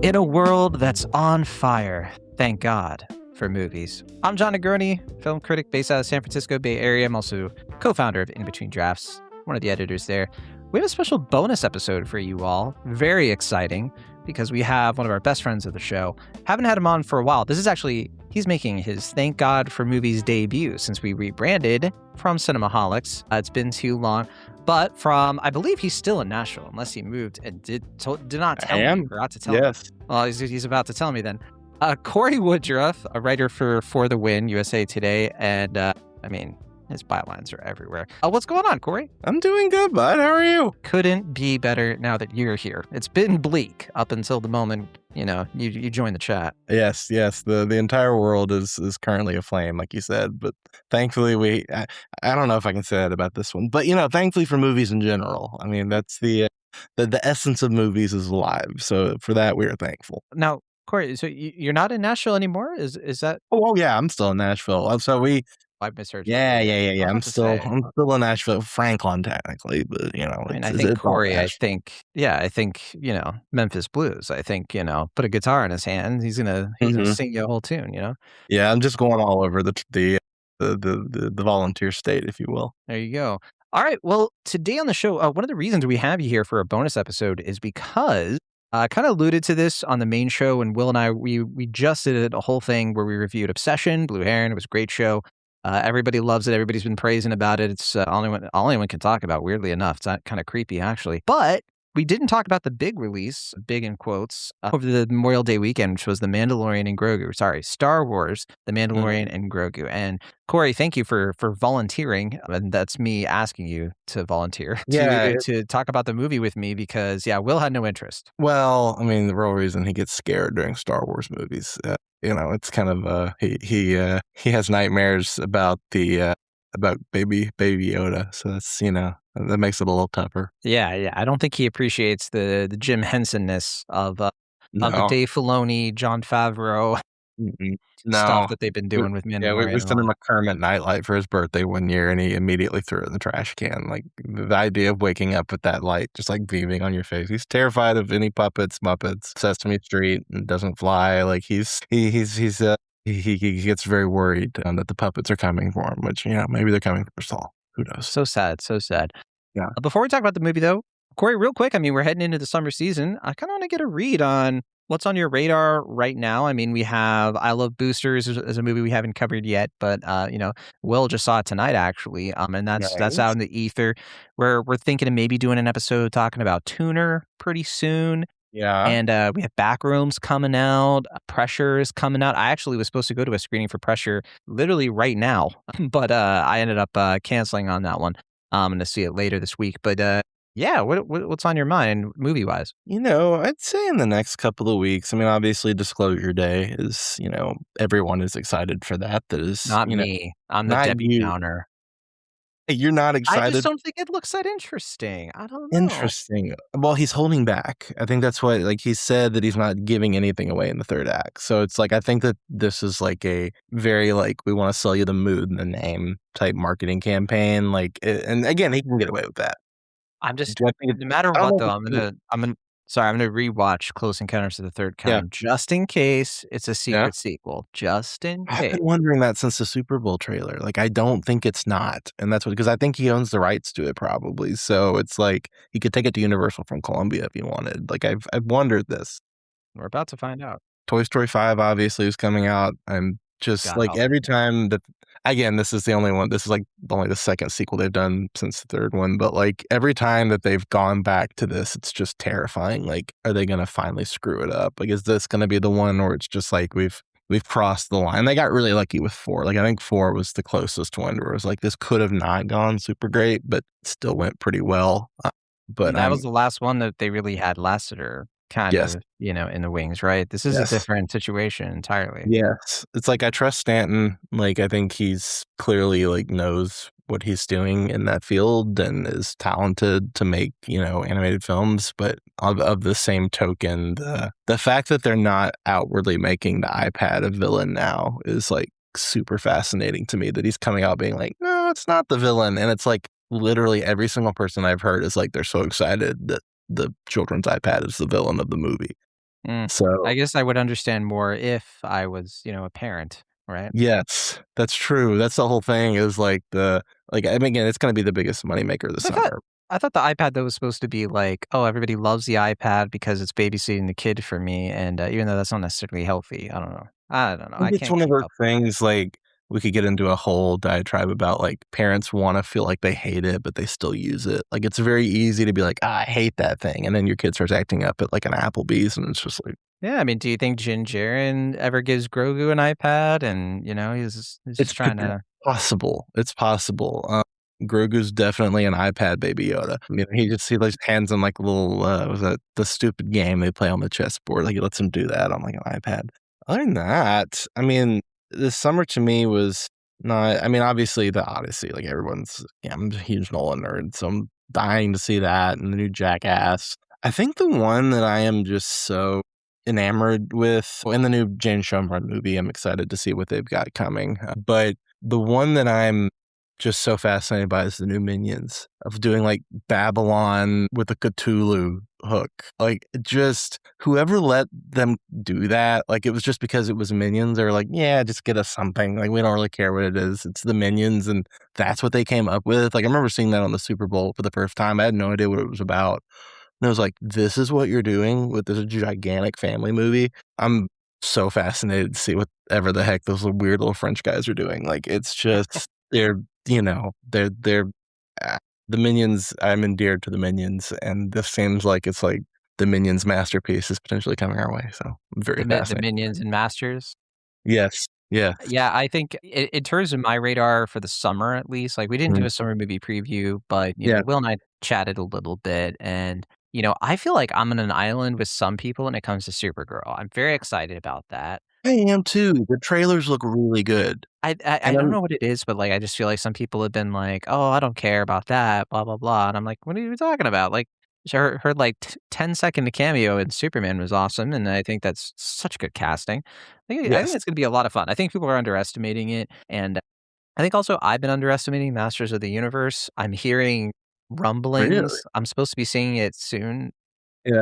In a world that's on fire, thank God for movies. I'm Jon Negroni, film critic based out of the San Francisco Bay Area. I'm also co-founder of In Between Drafts, one of the editors there. We have a special bonus episode for you all. Very exciting because we have one of our best friends of the show. Haven't had him on for a while. This is actually, he's making his Thank God for Movies debut since we rebranded from Cinemaholics. It's been too long. But from, I believe he's still in Nashville, unless he moved and did not tell me. Forgot to tell me. Well, he's about to tell me then. Cory Woodroof, a writer for The Win, USA Today, and his bylines are everywhere. What's going on, Cory? I'm doing good, bud. How are you? Couldn't be better now that you're here. It's been bleak up until the moment, you joined the chat. Yes. The entire world is currently aflame, like you said. But thankfully, I don't know if I can say that about this one. But, thankfully for movies in general. I mean, that's the essence of movies is alive. So for that, we are thankful. Now, Cory, so you're not in Nashville anymore? Is that? Oh, yeah, I'm still in Nashville. So I misheard. Yeah. I'm still in Nashville, Franklin, technically, but I think Cory. I think Memphis Blues. I think put a guitar in his hand. He's gonna sing you a whole tune. Yeah, I'm just going all over the volunteer state, if you will. There you go. All right. Well, today on the show, one of the reasons we have you here for a bonus episode is because I kind of alluded to this on the main show, and Will and I we just did a whole thing where we reviewed Obsession, Blue Heron. It was a great show. Everybody loves it. Everybody's been praising about it. It's all anyone can talk about, weirdly enough. It's kind of creepy, actually. But we didn't talk about the big release, big in quotes, over the Memorial Day weekend, which was The Mandalorian and Grogu. Sorry, Star Wars, The Mandalorian and Grogu. And Cory, thank you for volunteering. And that's me asking you to volunteer to talk about the movie with me because, Will had no interest. Well, I mean, the real reason he gets scared during Star Wars movies, it's kind of he has nightmares about about baby Yoda. So that's that makes it a little tougher. Yeah. I don't think he appreciates the Jim Henson-ness of the Dave Filoni, Jon Favreau stuff that they've been doing with Mandalorian. Yeah, we sent him a Kermit nightlight for his birthday one year, and he immediately threw it in the trash can. Like the idea of waking up with that light just like beaming on your face. He's terrified of any puppets, Muppets, Sesame Street, and doesn't fly. Like he gets very worried that the puppets are coming for him, which maybe they're coming for Saul. Who knows? So sad. Yeah. Before we talk about the movie, though, Cory, real quick, we're heading into the summer season. I kind of want to get a read on what's on your radar right now. We have I Love Boosters as a movie we haven't covered yet, but Will just saw it tonight actually, and that's out in the ether. We're thinking of maybe doing an episode talking about Tuner pretty soon. Yeah. And we have Backrooms coming out. Pressure is coming out. I actually was supposed to go to a screening for Pressure literally right now, but I ended up canceling on that one. I'm going to see it later this week. But what's on your mind movie-wise? I'd say in the next couple of weeks, obviously Disclosure Day is, everyone is excited for that. That is not me. I'm the Debbie Downer. You're not excited? I just don't think it looks that interesting. I don't know. Interesting. Well, he's holding back. I think that's what, he said that he's not giving anything away in the third act. So it's I think that this is a very, we want to sell you the mood and the name type marketing campaign. And again, he can get away with that. I'm just, no matter what though, I'm gonna rewatch Close Encounters of the Third Kind just in case it's a secret sequel. Just in case. I've been wondering that since the Super Bowl trailer. I don't think it's not, and that's because I think he owns the rights to it probably. So it's he could take it to Universal from Columbia if he wanted. I've wondered this. We're about to find out. Toy Story 5 obviously is coming out. I'm just every time that. Again, this is the only one. This is only the second sequel they've done since the third one. But every time that they've gone back to this, it's just terrifying. Are they going to finally screw it up? Is this going to be the one where it's just we've crossed the line? They got really lucky with 4. I think 4 was the closest one where it was this could have not gone super great, but still went pretty well. But that was the last one that they really had Lasseter kind of, in the wings, right? This is a different situation entirely. Yes. It's I trust Stanton. I think he's clearly knows what he's doing in that field and is talented to make, animated films. But of the same token, the fact that they're not outwardly making the iPad a villain now is super fascinating to me, that he's coming out being no, it's not the villain. And it's literally every single person I've heard is they're so excited that the children's iPad is the villain of the movie. I So guess I would understand more if I was, a parent, right? yes, that's true. That's the whole thing is I mean, again, it's gonna be the biggest moneymaker this So summer. I thought the iPad though was supposed to be like, oh, everybody loves the iPad because it's babysitting the kid for me, and even though that's not necessarily healthy, I don't know. I don't know. I think I it's can't one of keep those up. things, we could get into a whole diatribe about, parents wanna feel like they hate it, but they still use it. Like, it's very easy to be like, "Ah, I hate that thing," and then your kid starts acting up at, an Applebee's, and it's just like Yeah, I mean, do you think Jin Jiren ever gives Grogu an iPad? And he's it's just trying to. possible. It's possible. Grogu's definitely an iPad baby Yoda. I mean, he like hands him, like, a little, was that the stupid game they play on the chessboard, he lets him do that on, an iPad. Other than that, I mean, this summer to me was not I mean, obviously, The Odyssey, I'm a huge Nolan nerd, so I'm dying to see that and the new Jackass. I think the one that I am just so enamored with in the new James Schaumburg movie, I'm excited to see what they've got coming, but the one that I'm just so fascinated by is the new Minions of doing, Babylon with a Cthulhu hook. Just whoever let them do that, it was just because it was Minions, they were like, "Yeah, just get us something, we don't really care what it is, it's the Minions," and that's what they came up with. I remember seeing that on the Super Bowl for the first time, I had no idea what it was about, and I was like, "This is what you're doing with this gigantic family movie?" I'm so fascinated to see whatever the heck those weird little French guys are doing. It's just they're ah, the Minions. I'm endeared to the Minions, and this seems like it's like the Minions masterpiece is potentially coming our way. So I'm very The fascinated. Minions and Masters. Yes, yes, Yeah, I think in terms of my radar for the summer, at least, we didn't do mhm, a summer movie preview, but yeah. Will and I chatted a little bit, and I feel like I'm on an island with some people when it comes to Supergirl. I'm very excited about that. I am too. The trailers look really good, I and don't I'm know what it is, but, I just feel like some people have been like, "Oh, I don't care about that, blah, blah, blah," and I'm like, "What are you talking about?" Her, 10-second cameo in Superman was awesome, and I think that's such good casting. I think yes, it's gonna be a lot of fun. I think people are underestimating it, and I think also I've been underestimating Masters of the Universe. I'm hearing really, rumblings. I'm supposed to be seeing it soon. yeah.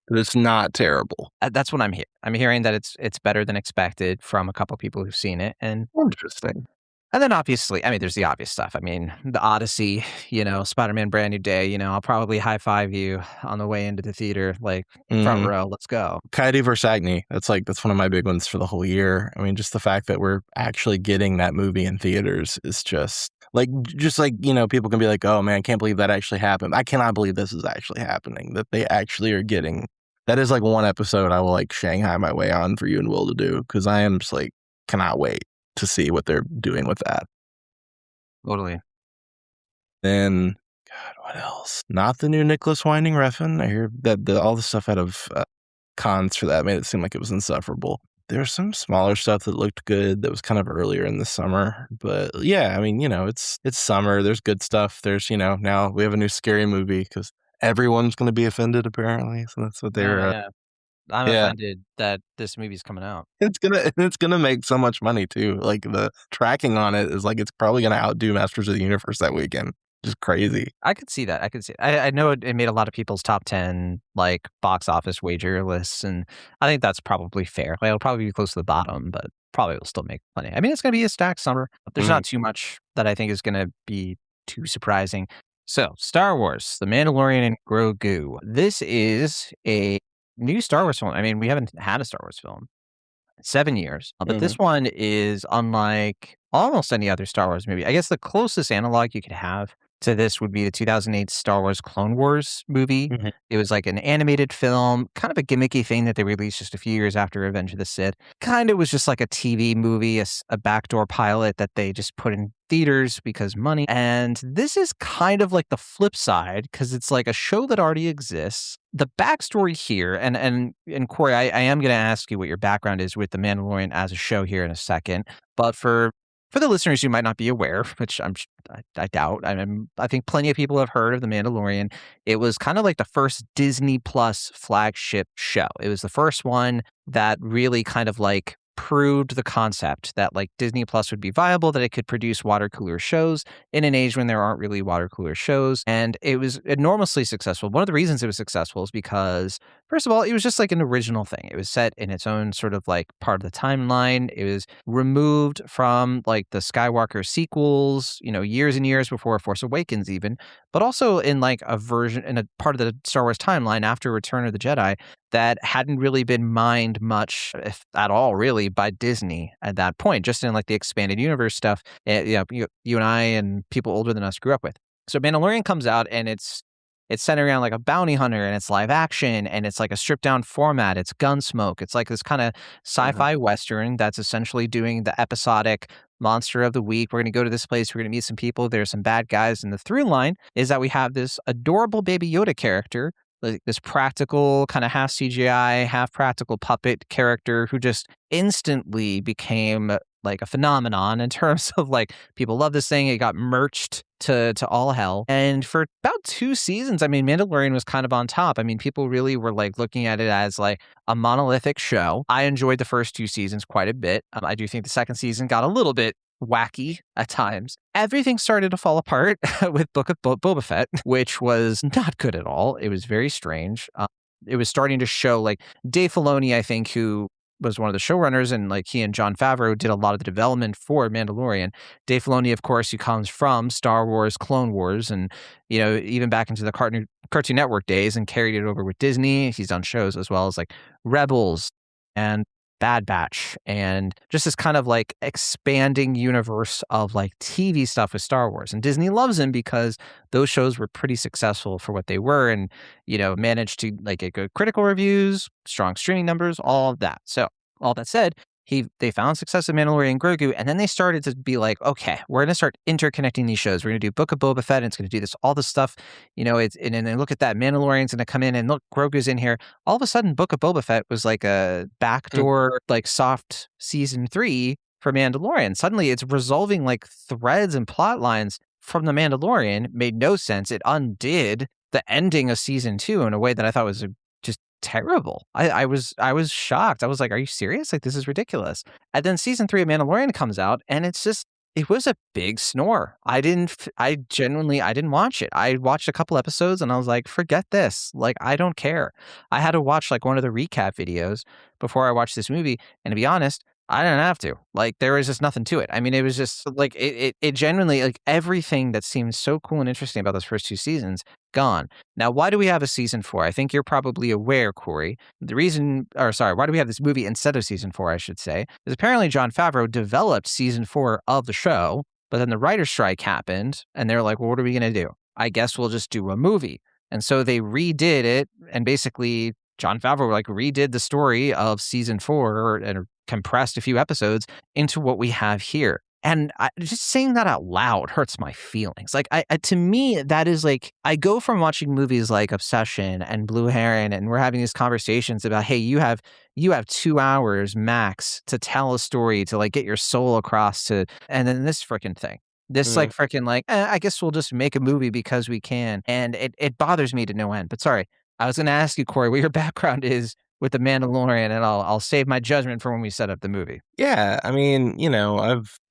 But it's not terrible. That's what I'm hearing. I'm hearing that it's better than expected from a couple people who've seen it, Interesting. and then obviously, I mean, there's the obvious stuff. I mean, the Odyssey, Spider-Man Brand New Day, I'll probably high five you on the way into the theater, front Mhm. row, let's go. Coyote vs. Agni, that's one of my big ones for the whole year. I mean, just the fact that we're actually getting that movie in theaters is people can be like, "Oh, man, I can't believe that actually happened." I cannot believe this is actually happening, that they actually are getting that is, one episode I will, Shanghai my way on for you and Will to do because I am just, cannot wait to see what they're doing with that. Totally. Then, God, what else? Not the new Nicholas Winding Refn. I hear that all the stuff out of, cons for that made it seem like it was insufferable. There's some smaller stuff that looked good that was kind of earlier in the summer, but yeah, I mean, it's summer. There's good stuff. There's, now we have a new scary movie because everyone's going to be offended apparently. So that's what Yeah, they're, yeah. I'm yeah, offended that this movie's coming out. it's gonna make so much money too. The tracking on it is it's probably gonna outdo Masters of the Universe that weekend. Just crazy. I could see that. I could see I know it made a lot of people's top 10, box office wager lists, and I think that's probably fair. It'll probably be close to the bottom, but probably will still make plenty. I mean, it's gonna be a stacked summer. There's Mhm, not too much that I think is gonna be too surprising. So, Star Wars: The Mandalorian and Grogu. This is a new Star Wars film. I mean, we haven't had a Star Wars film 7 years. But mhm, this one is unlike almost any other Star Wars movie. I guess the closest analog you could have to this would be the 2008 Star Wars Clone Wars movie. mhm. It was like an animated film, kind of a gimmicky thing that they released just a few years after Revenge of the Sith. Kind of was just like a TV movie, a backdoor pilot that they just put in theaters because money. And this is kind of like the flip side because it's like a show that already exists. The backstory here, and Corey, I am going to ask you what your background is with The Mandalorian as a show here in a second. But for the listeners who might not be aware, which I doubt, I think plenty of people have heard of The Mandalorian. It was kind of like the first Disney Plus flagship show. It was the first one that really kind of proved the concept that Disney Plus would be viable, that it could produce water cooler shows in an age when there aren't really water cooler shows. And it was enormously successful. One of the reasons it was successful is because First of all, it was just like an original thing. It was set in its own sort of like part of the timeline. It was removed from like the Skywalker sequels, years and years before Force Awakens even, but also in like a version in a part of the Star Wars timeline after Return of the Jedi that hadn't really been mined much, if at all, really, by Disney at that point, just in like the expanded universe stuff, you and I and people older than us grew up with. So Mandalorian comes out and it's centered around like a bounty hunter and it's live action and it's like a stripped down format. It's Gunsmoke. It's like this kind of sci-fi Western that's essentially doing the episodic monster of the week. We're going to go to this place. We're going to meet some people. There's some bad guys. And the through line is that we have this adorable baby Yoda character, like this practical kind of half CGI, half practical puppet character who just instantly became like a phenomenon in terms of like people love this thing. It got merched to all hell. And for about 2 seasons, I mean, Mandalorian was kind of on top. I mean, people really were like looking at it as like a monolithic show. I enjoyed the first 2 seasons quite a bit. I do think the second season got a little bit wacky at times. Everything started to fall apart with Book of Boba Fett, which was not good at all. It was very strange. It was starting to show like Dave Filoni, I think, who was one of the showrunners, and like he and Jon Favreau did a lot of the development for Mandalorian. Dave Filoni, of course, who comes from Star Wars, Clone Wars, and even back into the Cartoon Network days, and carried it over with Disney. He's done shows as well as like Rebels and Bad Batch, and just this kind of like expanding universe of like TV stuff with Star Wars. And Disney loves him because those shows were pretty successful for what they were, and managed to like get good critical reviews, strong streaming numbers, all of that. So all that said, they found success in Mandalorian and Grogu, and then they started to be like, okay, we're going to start interconnecting these shows. We're going to do Book of Boba Fett, and it's going to do this, all this stuff. And then look at that, Mandalorian's going to come in, and look, Grogu's in here. All of a sudden, Book of Boba Fett was like a backdoor, like soft season 3 for Mandalorian. Suddenly, it's resolving like threads and plot lines from the Mandalorian. Made no sense. It undid the ending of season 2 in a way that I thought was just terrible. I was shocked. I was like, are you serious? Like, this is ridiculous. And then season 3 of Mandalorian comes out, and it was a big snore. I genuinely didn't watch it. I watched a couple episodes and I was like, forget this. Like, I don't care. I had to watch like one of the recap videos before I watched this movie. And to be honest, I didn't have to. Like, there was just nothing to it. I mean, it was just like, it genuinely, like, everything that seemed so cool and interesting about those first 2 seasons, gone. Now, why do we have a season 4? I think you're probably aware, Cory. Why do we have this movie instead of season 4, I should say, is apparently Jon Favreau developed season 4 of the show, but then the writer's strike happened, and they're like, well, what are we going to do? I guess we'll just do a movie. And so they redid it, and basically Jon Favreau like redid the story of season 4 and compressed a few episodes into what we have here. And just saying that out loud hurts my feelings. Like, to me, that is like, I go from watching movies like Obsession and Blue Heron, and we're having these conversations about, hey, you have 2 hours max to tell a story, to like get your soul across to, and then this freaking thing. This like freaking like, I guess we'll just make a movie because we can. And it bothers me to no end. But sorry, I was going to ask you, Cory, what your background is with The Mandalorian, and I'll save my judgment for when we set up the movie. Yeah, I mean,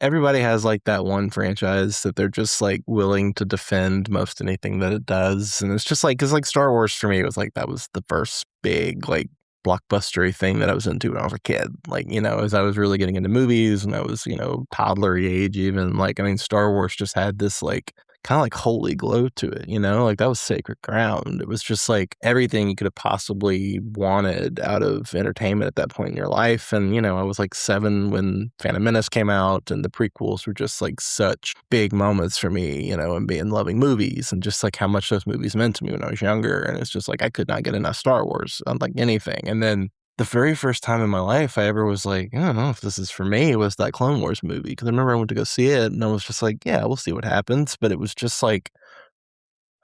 everybody has like that one franchise that they're just like willing to defend most anything that it does. And it's just like, because like Star Wars for me was like, that was the first big like blockbustery thing that I was into when I was a kid. Like, as I was really getting into movies and I was, toddlery age even, like, I mean, Star Wars just had this like kind of like holy glow to it, like that was sacred ground. It was just like everything you could have possibly wanted out of entertainment at that point in your life. And, I was like 7 when Phantom Menace came out, and the prequels were just like such big moments for me, and being loving movies and just like how much those movies meant to me when I was younger. And it's just like, I could not get enough Star Wars on like anything. And then the very first time in my life I ever was like, I don't know if this is for me, was that Clone Wars movie. Because I remember I went to go see it, and I was just like, yeah, we'll see what happens. But it was just like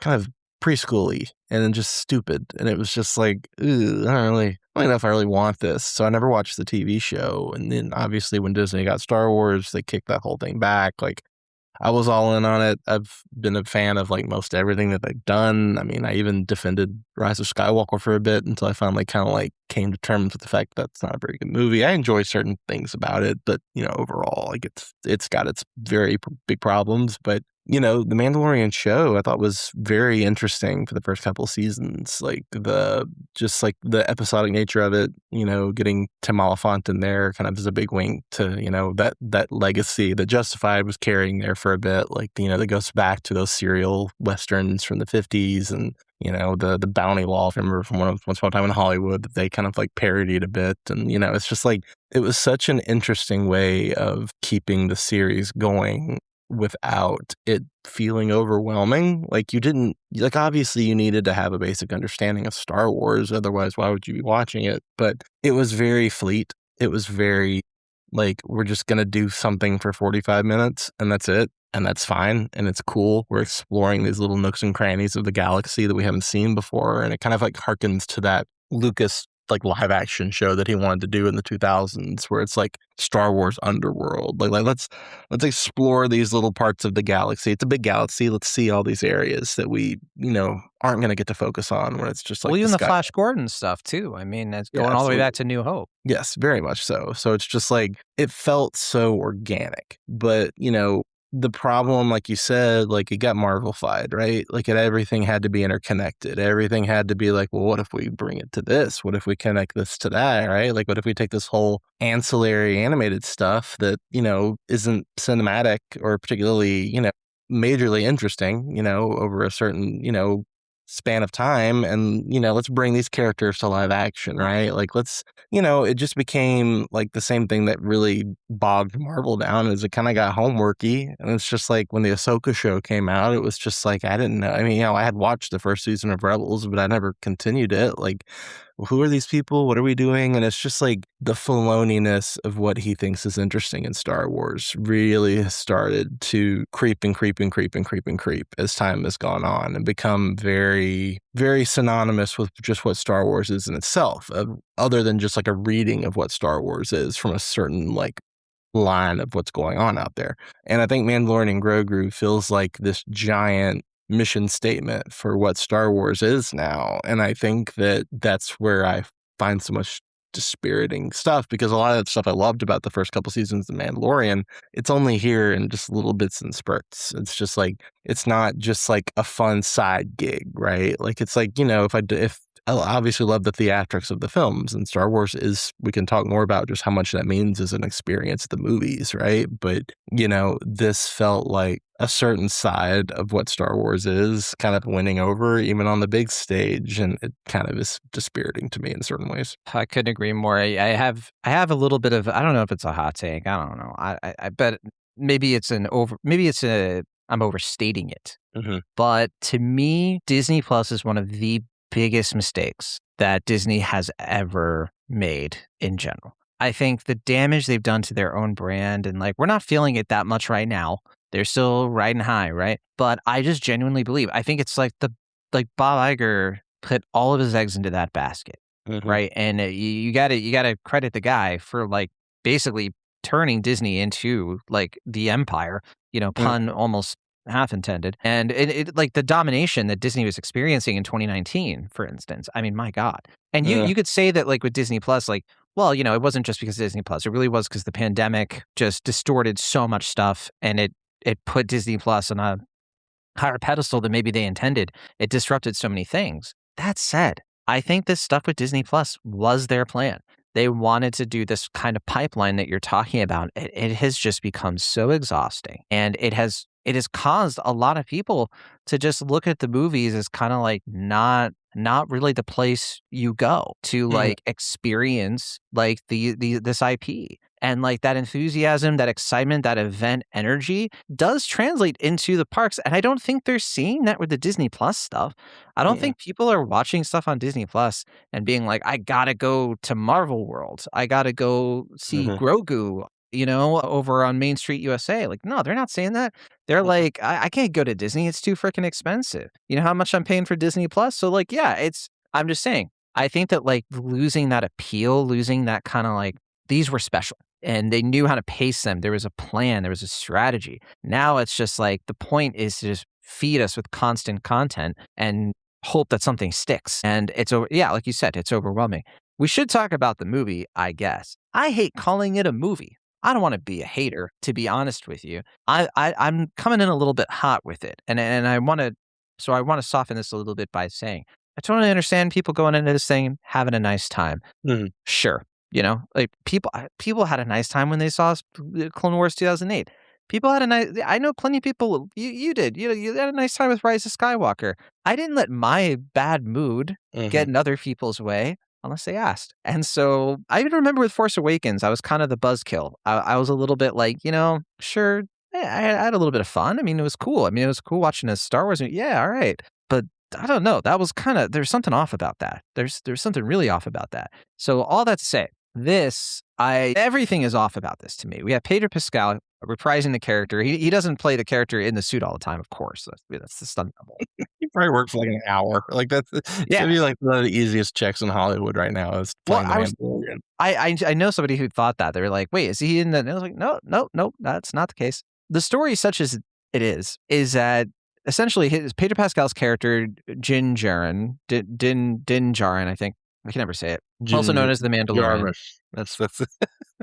kind of preschool-y and then just stupid. And it was just like, I don't know if I really want this. So I never watched the TV show. And then obviously when Disney got Star Wars, they kicked that whole thing back. Like, I was all in on it. I've been a fan of like most everything that they've done. I mean, I even defended Rise of Skywalker for a bit until I finally kind of like came to terms with the fact that that's not a very good movie. I enjoy certain things about it, but overall, like it's got its very big problems. But the Mandalorian show I thought was very interesting for the first couple of seasons. Like the episodic nature of it, getting Tim Oliphant in there kind of is a big wink to, that legacy that Justified was carrying there for a bit. Like, that goes back to those serial westerns from the 50s and, the bounty law, if I remember from Once Upon a Time in Hollywood, that they kind of like parodied a bit. And, it's just like, it was such an interesting way of keeping the series going without it feeling overwhelming. Like obviously you needed to have a basic understanding of Star Wars, otherwise why would you be watching it? But it was very fleet. It was very like, we're just going to do something for 45 minutes and that's it. And that's fine. And it's cool. We're exploring these little nooks and crannies of the galaxy that we haven't seen before. And it kind of like harkens to that Lucas like live action show that he wanted to do in the 2000s, where it's like Star Wars Underworld. Like let's explore these little parts of the galaxy. It's a big galaxy. Let's see all these areas that we, aren't going to get to focus on when it's just like, even the Flash Gordon stuff too. I mean, it's going all the way back to New Hope. Yes, very much so. So it's just like, it felt so organic, but the problem, like you said, like it got Marvel-fied, right? Like everything had to be interconnected. Everything had to be like, well, what if we bring it to this? What if we connect this to that, right? Like, what if we take this whole ancillary animated stuff that, isn't cinematic or particularly, majorly interesting, over a certain, span of time and, let's bring these characters to live action, right? Like, it just became like the same thing that really bogged Marvel down as it kind of got homeworky. And it's just like when the Ahsoka show came out, it was just like, I didn't know. I mean, I had watched the first season of Rebels, but I never continued it. Like, who are these people? What are we doing? And it's just like the Filoniness of what he thinks is interesting in Star Wars really has started to creep and creep and creep and creep and creep as time has gone on and become very, very synonymous with just what Star Wars is in itself, other than just like a reading of what Star Wars is from a certain like line of what's going on out there. And I think Mandalorian and Grogu feels like this giant mission statement for what Star Wars is now. And I think that that's where I find so much dispiriting stuff, because a lot of the stuff I loved about the first couple seasons of Mandalorian, it's only here in just little bits and spurts. It's just like, it's not just like a fun side gig, right? Like, it's like, if I obviously love the theatrics of the films, and Star Wars we can talk more about just how much that means as an experience at the movies, right? But, this felt like a certain side of what Star Wars is kind of winning over even on the big stage, and it kind of is dispiriting to me in certain ways. I couldn't agree more. I have a little bit of, I don't know if it's a hot take. I don't know. I bet maybe I'm overstating it. Mm-hmm. But to me, Disney Plus is one of the biggest mistakes that Disney has ever made in general. I think the damage they've done to their own brand, and like, we're not feeling it that much right now. They're still riding high, right? But I just genuinely believe, I think it's like Bob Iger put all of his eggs into that basket, mm-hmm. right? And you gotta credit the guy for like basically turning Disney into like the empire, pun almost half intended. And it like the domination that Disney was experiencing in 2019, for instance. I mean, my God. And you could say that like with Disney Plus, like, well, it wasn't just because of Disney Plus. It really was because the pandemic just distorted so much stuff, and it put Disney Plus on a higher pedestal than maybe they intended. It disrupted so many things. That said, I think this stuff with Disney Plus was their plan. They wanted to do this kind of pipeline that you're talking about. It has just become so exhausting, and it has caused a lot of people to just look at the movies as kind of like not really the place you go to like experience like this IP. And like that enthusiasm, that excitement, that event energy does translate into the parks. And I don't think they're seeing that with the Disney Plus stuff. I don't think people are watching stuff on Disney Plus and being like, I gotta go to Marvel World. I gotta go see Grogu, over on Main Street USA. Like, no, they're not saying that. They're like, I can't go to Disney. It's too freaking expensive. You know how much I'm paying for Disney Plus? So like, yeah, I'm just saying, I think that like losing that appeal, losing that kind of like, these were special. And they knew how to pace them. There was a plan. There was a strategy. Now it's just like the point is to just feed us with constant content and hope that something sticks. And like you said, it's overwhelming. We should talk about the movie, I guess. I hate calling it a movie. I don't want to be a hater, to be honest with you. I'm coming in a little bit hot with it, and I want to, so I want to soften this a little bit by saying I totally understand people going into this thing having a nice time. Sure, like people had a nice time when they saw Clone Wars 2008. People had a nice. I know plenty of people. You did. You had a nice time with Rise of Skywalker. I didn't let my bad mood get in other people's way unless they asked. And so I even remember with Force Awakens, I was kind of the buzzkill. I was a little bit like, sure, yeah, I had a little bit of fun. I mean, it was cool. I mean, it was cool watching a Star Wars movie. Yeah, all right. But I don't know. That was kind of, there's something off about that. There's something really off about that. So all that to say, everything is off about this to me. We have Pedro Pascal reprising the character. He doesn't play the character in the suit all the time, of course. That's just undeniable. He probably worked for like an hour. Like that's yeah. Maybe like one of the easiest checks in Hollywood right now is playing the Mandalorian. I know somebody who thought that. They were like, wait, is he in that? And I was like, no, that's not the case. The story, such as it is that essentially Pedro Pascal's character, Din Djarin, I think. I can never say it. Also known as the Mandalorian. That's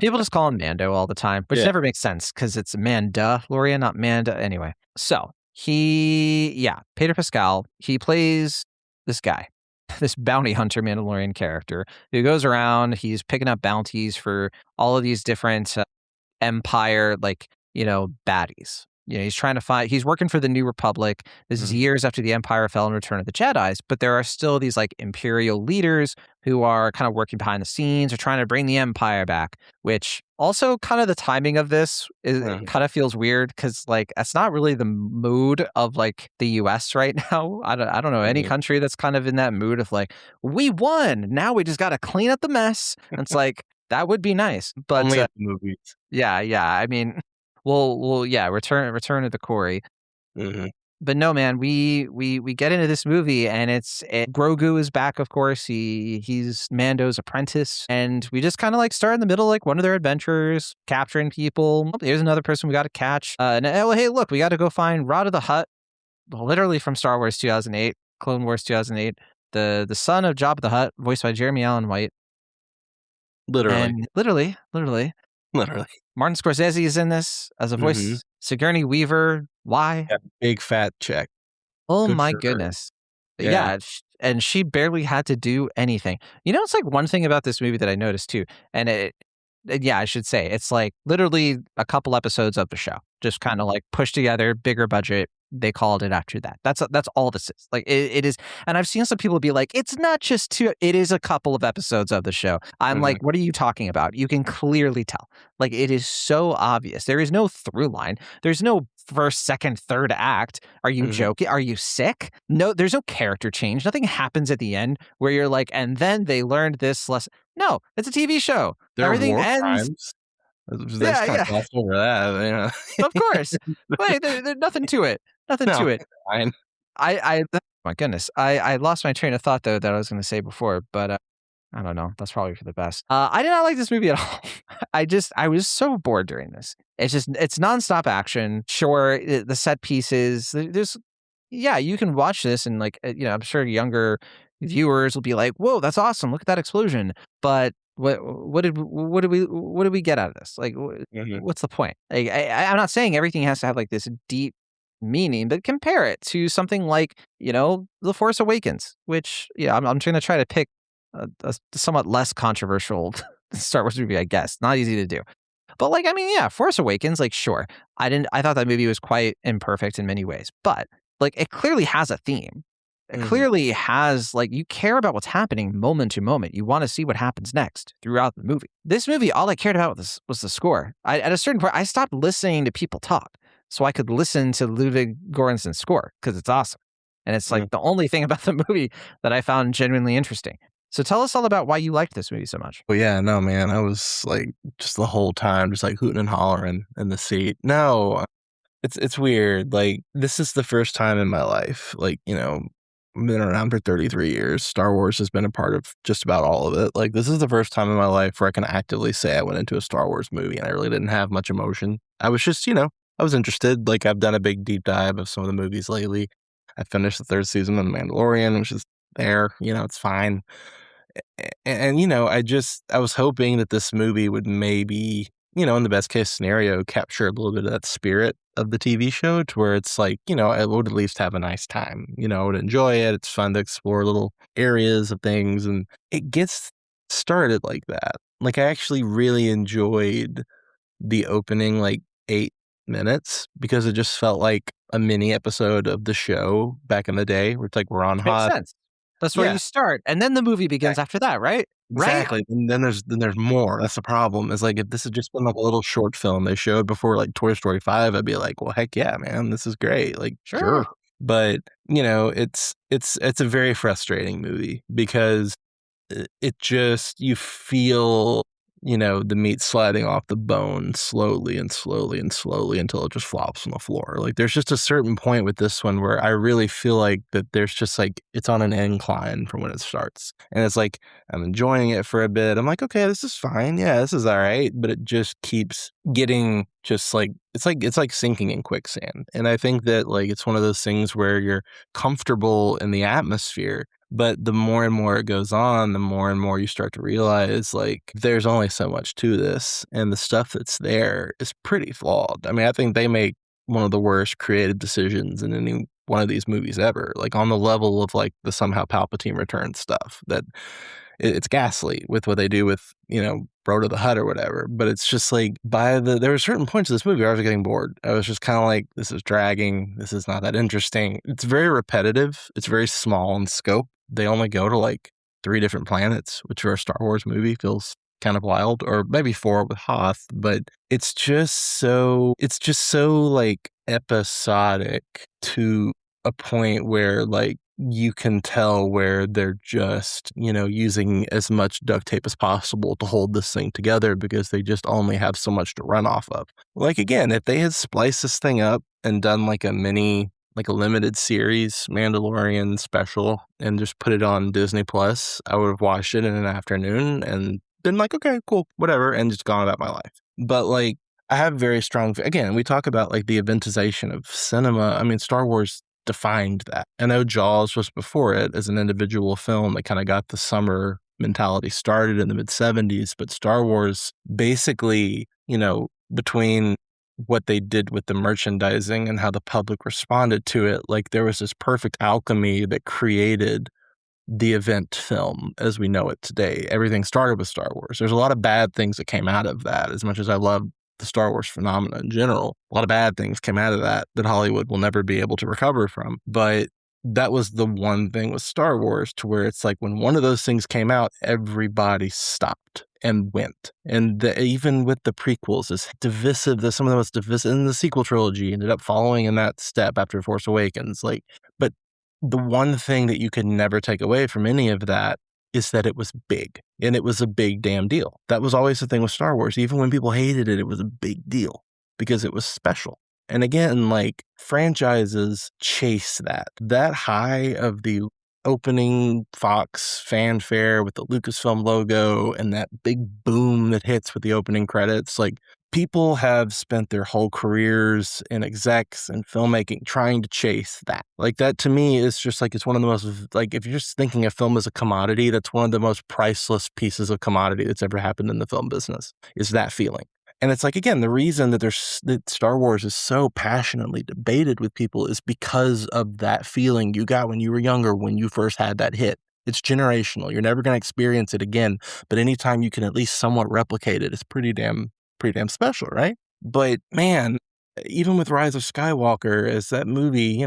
People just call him Mando all the time, which never makes sense because it's Mandalorian, not Manda. Anyway, so Pedro Pascal, he plays this guy, this bounty hunter Mandalorian character who goes around. He's picking up bounties for all of these different Empire, baddies. He's trying to find, he's working for the New Republic. This is years after the Empire fell in Return of the Jedis, but there are still these Imperial leaders who are kind of working behind the scenes or trying to bring the Empire back, which also kind of the timing of this kind of feels weird because that's not really the mood of the US right now. I don't know any country that's kind of in that mood of we won. Now we just got to clean up the mess. And it's that would be nice, but only movies. Yeah. I mean, Well, yeah, return of the Cory. But no, man, we get into this movie and Grogu is back, of course. He's Mando's apprentice, and we just kind of start in the middle, one of their adventures, capturing people. Oh, here's another person we got to catch. And hey, look, we got to go find Rod of the Hutt, literally from Star Wars 2008, Clone Wars 2008, the son of Jabba the Hutt, voiced by Jeremy Allen White. Literally. Martin Scorsese is in this as a voice. Sigourney Weaver. Why? Yeah, big fat check. Oh my goodness. Yeah. And she barely had to do anything. It's one thing about this movie that I noticed too. And I should say it's literally a couple episodes of the show, just kind of pushed together, bigger budget. They called it after that. That's all this is. It is. And I've seen some people be like, it's not just two, it is a couple of episodes of the show. I'm like, what are you talking about? You can clearly tell. It is so obvious. There is no through line. There's no first, second, third act. Are you joking? Are you sick? No, there's no character change. Nothing happens at the end where you're and then they learned this lesson. No, it's a TV show. Everything ends. Crimes. That's kind of glossed over that. Of course. Wait, there's nothing to it. Nothing to it. Fine. My goodness. I lost my train of thought though that I was going to say before, but I don't know. That's probably for the best. I did not like this movie at all. I was so bored during this. It's nonstop action. Sure, the set pieces. You can watch this and I'm sure younger viewers will be like, "Whoa, that's awesome! Look at that explosion!" But what did we get out of this? What's the point? I'm not saying everything has to have this deep meaning, but compare it to something The Force Awakens, which I'm trying to pick a somewhat less controversial Star Wars movie, I guess. Not easy to do. But Force Awakens, sure. I thought that movie was quite imperfect in many ways, but it clearly has a theme. It clearly has you care about what's happening moment to moment. You want to see what happens next throughout the movie. This movie, all I cared about was the score. At a certain point, I stopped listening to people talk so I could listen to Ludwig Göransson's score because it's awesome. And it's the only thing about the movie that I found genuinely interesting. So tell us all about why you liked this movie so much. Well, yeah, no, man. I was just the whole time, just hooting and hollering in the seat. No, it's weird. This is the first time in my life, I've been around for 33 years. Star Wars has been a part of just about all of it. This is the first time in my life where I can actively say I went into a Star Wars movie and I really didn't have much emotion. I was just, I was interested. I've done a big deep dive of some of the movies lately. I finished the third season of The Mandalorian, which is there, it's fine. And I was hoping that this movie would maybe, in the best case scenario, capture a little bit of that spirit of the TV show to where it's like, I would at least have a nice time. I would enjoy it. It's fun to explore little areas of things, and it gets started like that. Like, I actually really enjoyed the opening, 8 minutes, because it just felt like a mini episode of the show back in the day where it's like we're on Makes Hoth. sense. That's where you start, and then the movie begins after that, right? Exactly. And then there's more. That's the problem. It's like if this had just been like a little short film they showed before like Toy Story 5, I'd be like, well, heck yeah, man, this is great. Like, sure. But, it's a very frustrating movie because it just, you feel, the meat sliding off the bone slowly and slowly and slowly until it just flops on the floor. Like, there's just a certain point with this one where I really feel like that there's just like, it's on an incline from when it starts. And it's like, I'm enjoying it for a bit. I'm like, okay, this is fine. Yeah, this is all right. But it just keeps getting just like, it's like sinking in quicksand. And I think that like, it's one of those things where you're comfortable in the atmosphere, but the more and more it goes on, the more and more you start to realize, like, there's only so much to this, and the stuff that's there is pretty flawed. I mean, I think they make one of the worst creative decisions in any one of these movies ever, like, on the level of, like, the somehow Palpatine returns stuff, that it's ghastly with what they do with, Bro to the Hut or whatever. But it's just like there were certain points of this movie where I was getting bored. I was just kind of like, this is dragging. This is not that interesting. It's very repetitive. It's very small in scope. They only go to like 3 different planets, which for a Star Wars movie feels kind of wild, or maybe 4 with Hoth, but it's just so like episodic to a point where like you can tell where they're just, using as much duct tape as possible to hold this thing together because they just only have so much to run off of. Like, again, if they had spliced this thing up and done like a limited series Mandalorian special and just put it on Disney Plus, I would have watched it in an afternoon and been like, okay, cool, whatever, and just gone about my life. But like, I have very strong, again, we talk about like the eventization of cinema. I mean, Star Wars defined that. I know Jaws was before it as an individual film that kind of got the summer mentality started in the mid-70s, but Star Wars basically, between what they did with the merchandising and how the public responded to it, like there was this perfect alchemy that created the event film as we know it today. Everything started with Star Wars. There's a lot of bad things that came out of that. As much as I love the Star Wars phenomena in general, a lot of bad things came out of that Hollywood will never be able to recover from. But that was the one thing with Star Wars, to where it's like when one of those things came out, everybody stopped and went. And even with the prequels, as divisive, some of the most divisive, and the sequel trilogy ended up following in that step after Force Awakens. Like, but the one thing that you could never take away from any of that is that it was big, and it was a big damn deal. That was always the thing with Star Wars. Even when people hated it, it was a big deal because it was special. And again, like, franchises chase that high of the opening Fox fanfare with the Lucasfilm logo and that big boom that hits with the opening credits. Like, people have spent their whole careers in execs and filmmaking trying to chase that. Like, that to me is just like, it's one of the most, like, if you're just thinking of film as a commodity, that's one of the most priceless pieces of commodity that's ever happened in the film business, is that feeling. And it's like, again, the reason that that Star Wars is so passionately debated with people is because of that feeling you got when you were younger, when you first had that hit. It's generational. You're never going to experience it again. But anytime you can at least somewhat replicate it, it's pretty damn special, right? But man, even with Rise of Skywalker, as that movie,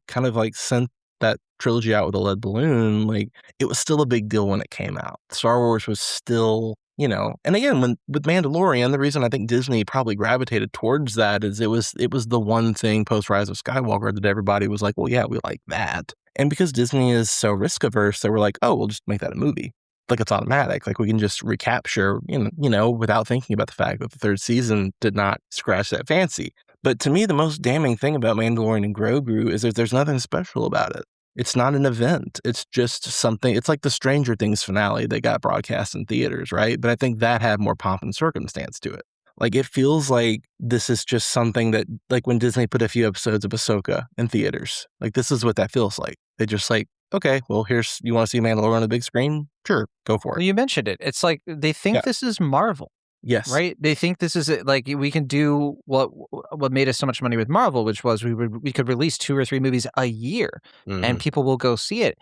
kind of like sent that trilogy out with a lead balloon, like, it was still a big deal when it came out. Star Wars was still, and again, with Mandalorian, the reason I think Disney probably gravitated towards that is it was the one thing post Rise of Skywalker that everybody was like, well, yeah, we like that. And because Disney is so risk averse, they were like, oh, we'll just make that a movie. Like, it's automatic. Like, we can just recapture, without thinking about the fact that the 3rd season did not scratch that fancy. But to me, the most damning thing about Mandalorian and Grogu is that there's nothing special about it. It's not an event. It's just something. It's like the Stranger Things finale that got broadcast in theaters, right? But I think that had more pomp and circumstance to it. Like, it feels like this is just something that, like, when Disney put a few episodes of Ahsoka in theaters, like, this is what that feels like. They just like, okay, well, you want to see Mandalorian on the big screen? Sure, go for it. Well, you mentioned it. It's like they think this is Marvel. Yes. Right? They think this is it, like we can do what made us so much money with Marvel, which was we could release 2 or 3 movies a year and Mhm. people will go see it.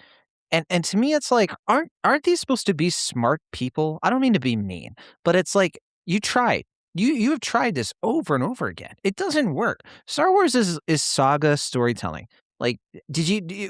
And to me it's like, aren't these supposed to be smart people? I don't mean to be mean, but it's like you tried. You have tried this over and over again. It doesn't work. Star Wars is saga storytelling. Like,